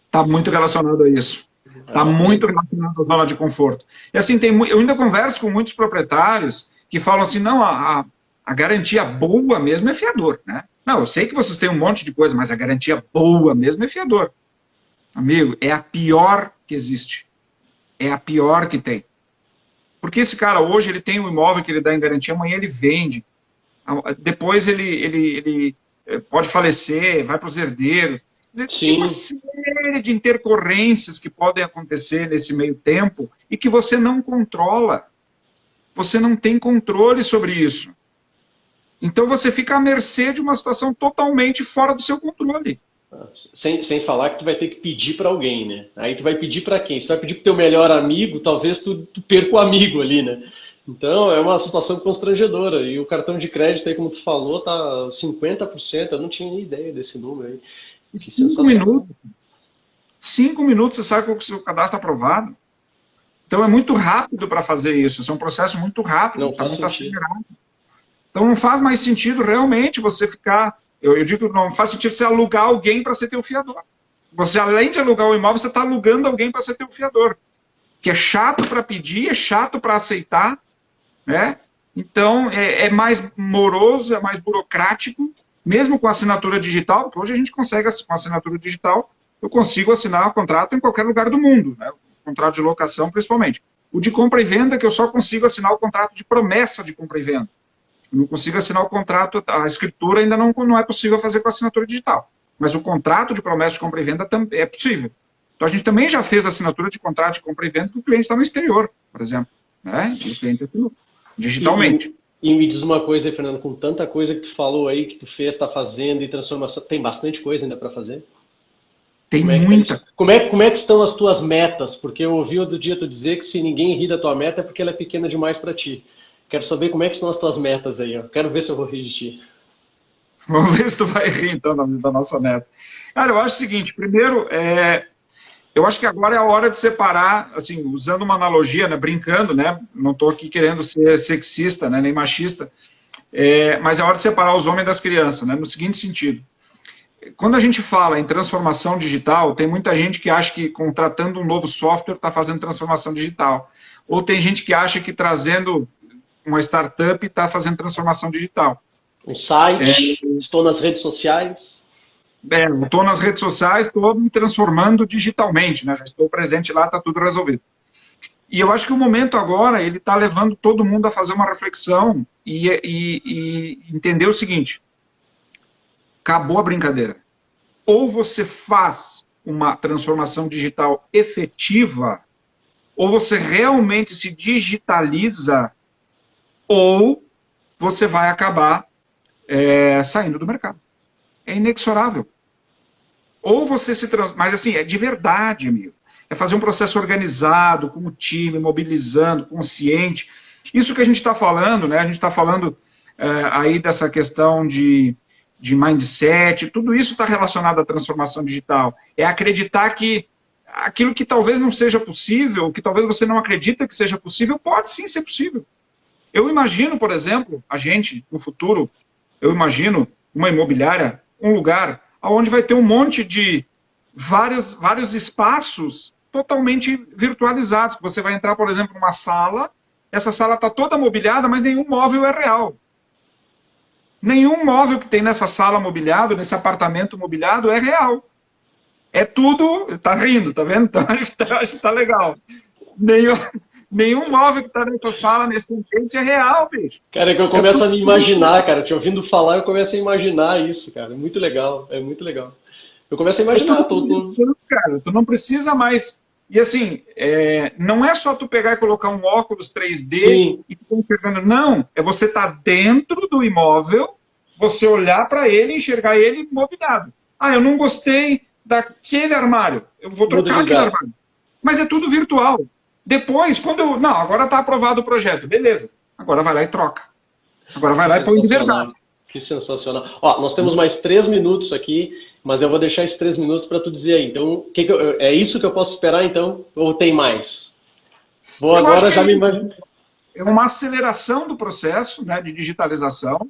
Está muito relacionado a isso. Está muito relacionado à zona de conforto. E assim, eu ainda converso com muitos proprietários que falam assim, não, a garantia boa mesmo é fiador, né? Não, eu sei que vocês têm um monte de coisa, mas a garantia boa mesmo é fiador. Amigo, é a pior que existe. É a pior que tem. Porque esse cara hoje, ele tem um imóvel que ele dá em garantia, amanhã ele vende. Depois ele pode falecer, vai para os herdeiros. Tem uma série de intercorrências que podem acontecer nesse meio tempo e que você não controla. Você não tem controle sobre isso. Então você fica à mercê de uma situação totalmente fora do seu controle.
Sem falar que tu vai ter que pedir para alguém, né? Aí tu vai pedir para quem? Se tu vai pedir para teu melhor amigo, talvez tu perca o amigo ali, né? Então é uma situação constrangedora. E o cartão de crédito aí, como tu falou, tá 50%. Eu não tinha nem ideia desse número aí.
5 minutos você sabe qual que é o seu cadastro aprovado. Então é muito rápido para fazer isso. Isso é um processo muito rápido, está muito acelerado. Então não faz mais sentido realmente você ficar... Eu digo que não faz sentido você alugar alguém para ser teu fiador. Você, além de alugar o imóvel, você está alugando alguém para ser teu fiador. Que é chato para pedir, é chato para aceitar, né? Então é mais moroso, é mais burocrático, mesmo com assinatura digital, porque hoje a gente consegue, com assinatura digital, eu consigo assinar o contrato em qualquer lugar do mundo, né? O contrato de locação principalmente. O de compra e venda, que eu só consigo assinar o contrato de promessa de compra e venda. Eu não consigo assinar o contrato, a escritura ainda não é possível fazer com assinatura digital. Mas o contrato de promessa de compra e venda é possível. Então a gente também já fez assinatura de contrato de compra e venda que o cliente está no exterior, por exemplo. Né? E o cliente assinou digitalmente.
E me diz uma coisa aí, Fernando, com tanta coisa que tu falou aí, que tu fez, está fazendo e transformação, tem bastante coisa ainda para fazer?
Tem muita.
Como é que estão as tuas metas? Porque eu ouvi outro dia tu dizer que se ninguém ri da tua meta é porque ela é pequena demais para ti. Quero saber como é que estão as tuas metas aí. Ó. Quero ver se eu vou rir de ti.
Vamos ver se tu vai rir, então, da nossa meta. Cara, eu acho o seguinte. Primeiro, eu acho que agora é a hora de separar, assim, usando uma analogia, né, brincando, né? Não estou aqui querendo ser sexista, né, nem machista, mas é a hora de separar os homens das crianças, né? No seguinte sentido. Quando a gente fala em transformação digital, tem muita gente que acha que contratando um novo software está fazendo transformação digital. Ou tem gente que acha que trazendo uma startup está fazendo transformação digital.
Um site, estou nas redes sociais.
Estou nas redes sociais, estou me transformando digitalmente, né? Já estou presente lá, está tudo resolvido. E eu acho que o momento agora, ele está levando todo mundo a fazer uma reflexão e entender o seguinte: acabou a brincadeira. Ou você faz uma transformação digital efetiva, ou você realmente se digitaliza, ou você vai acabar saindo do mercado. É inexorável. Ou você se mas assim, é de verdade, amigo. É fazer um processo organizado, com o time, mobilizando, consciente. Isso que a gente está falando, né? A gente está falando aí dessa questão de mindset, tudo isso está relacionado à transformação digital. É acreditar que aquilo que talvez não seja possível, que talvez você não acredita que seja possível, pode sim ser possível. Eu imagino, por exemplo, a gente, no futuro, eu imagino uma imobiliária, um lugar onde vai ter um monte de vários espaços totalmente virtualizados. Você vai entrar, por exemplo, numa sala, essa sala está toda mobiliada, mas nenhum móvel é real. Nenhum móvel que tem nessa sala mobiliado, nesse apartamento mobiliado, é real. É tudo... Tá rindo, tá vendo? Então, acho que tá legal. Nenhum móvel que está nessa sala, nesse ambiente, é real, bicho.
Cara, é que eu começo a me imaginar, cara. Te ouvindo falar, eu começo a imaginar isso, cara. É muito legal, é muito legal. Eu começo a imaginar.
Cara, tu não precisa mais... E assim, não é só tu pegar e colocar um óculos 3D
Sim.
e tu enxergando. Não, é você estar dentro do imóvel, você olhar para ele e enxergar ele mobiliado. Ah, eu não gostei daquele armário. Eu vou trocar aquele armário. Mas é tudo virtual. Depois, quando eu... Não, agora está aprovado o projeto. Beleza. Agora vai lá e troca. Agora vai lá e põe de verdade.
Que sensacional. Ó, nós temos mais 3 minutos aqui, mas eu vou deixar esses 3 minutos para tu dizer aí. Então, é isso que eu posso esperar, então? Ou tem mais? Vou agora já me imaginar.
É uma aceleração do processo, né, de digitalização.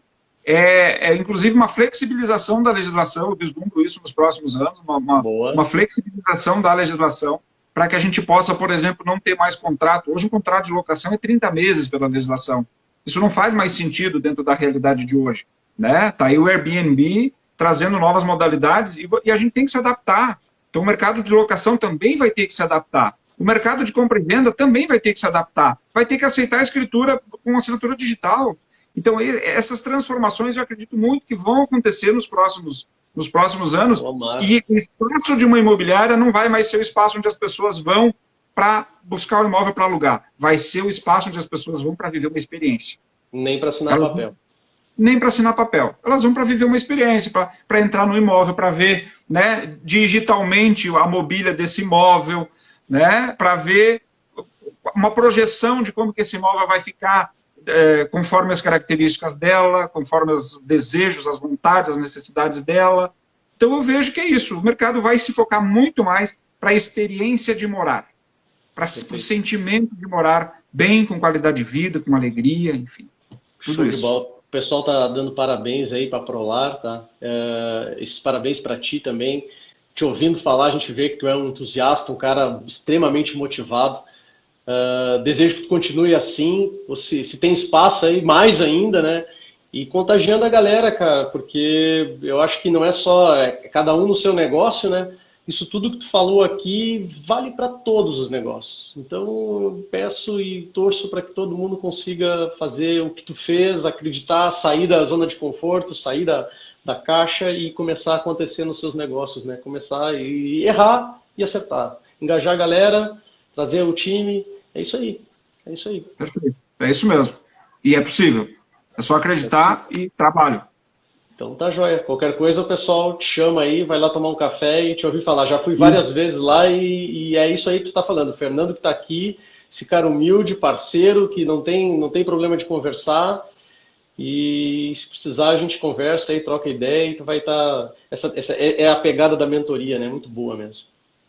Inclusive uma flexibilização da legislação. Eu vislumbro isso nos próximos anos. Uma flexibilização da legislação, para que a gente possa, por exemplo, não ter mais contrato. Hoje um contrato de locação é 30 meses pela legislação. Isso não faz mais sentido dentro da realidade de hoje. Né? Tá aí o Airbnb trazendo novas modalidades e a gente tem que se adaptar. Então o mercado de locação também vai ter que se adaptar. O mercado de compra e venda também vai ter que se adaptar. Vai ter que aceitar a escritura com assinatura digital. Então essas transformações eu acredito muito que vão acontecer nos próximos anos. E o espaço de uma imobiliária não vai mais ser o espaço onde as pessoas vão para buscar o imóvel para alugar. Vai ser o espaço onde as pessoas vão para viver uma experiência.
Nem para assinar papel.
Nem para assinar papel. Elas vão para viver uma experiência, para entrar no imóvel, para ver, né, digitalmente a mobília desse imóvel, né, para ver uma projeção de como que esse imóvel vai ficar conforme as características dela, conforme os desejos, as vontades, as necessidades dela. Então eu vejo que é isso. O mercado vai se focar muito mais para a experiência de morar, para o sentimento de morar bem, com qualidade de vida, com alegria, enfim. Tudo isso.
O pessoal está dando parabéns aí para a Prolar, tá? Esses parabéns para ti também. Te ouvindo falar, a gente vê que tu é um entusiasta, um cara extremamente motivado. Desejo que tu continue assim, se tem espaço aí, mais ainda, né? E contagiando a galera, cara, porque eu acho que não é só cada um no seu negócio, né? Isso tudo que tu falou aqui vale para todos os negócios. Então eu peço e torço para que todo mundo consiga fazer o que tu fez, acreditar, sair da zona de conforto, sair da caixa e começar a acontecer nos seus negócios, né? Começar e errar e acertar. Engajar a galera, trazer o time, é isso aí. É isso aí.
É isso mesmo. E é possível. É só acreditar e trabalho.
Então tá joia. Qualquer coisa o pessoal te chama aí, vai lá tomar um café e te ouvir falar. Já fui várias vezes lá e é isso aí que tu tá falando. O Fernando que tá aqui, esse cara humilde, parceiro, que não tem problema de conversar. E se precisar a gente conversa aí, troca ideia e tu vai estar... Essa é a pegada da mentoria, né? Muito boa mesmo.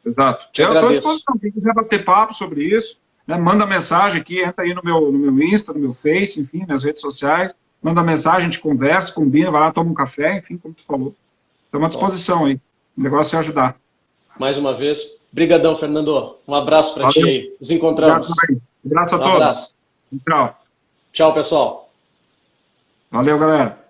Exato. Eu estou à disposição. Quem quiser bater papo sobre isso, né, manda mensagem aqui, entra aí no meu Insta, no meu Face, enfim, nas redes sociais. Manda mensagem, a gente conversa, combina, vai lá, toma um café, enfim, como tu falou. Estamos à disposição aí. O negócio é ajudar.
Mais uma vez, brigadão, Fernando. Um abraço para ti aí. Nos encontramos.
Um abraço a todos.
Tchau. Tchau, pessoal.
Valeu, galera.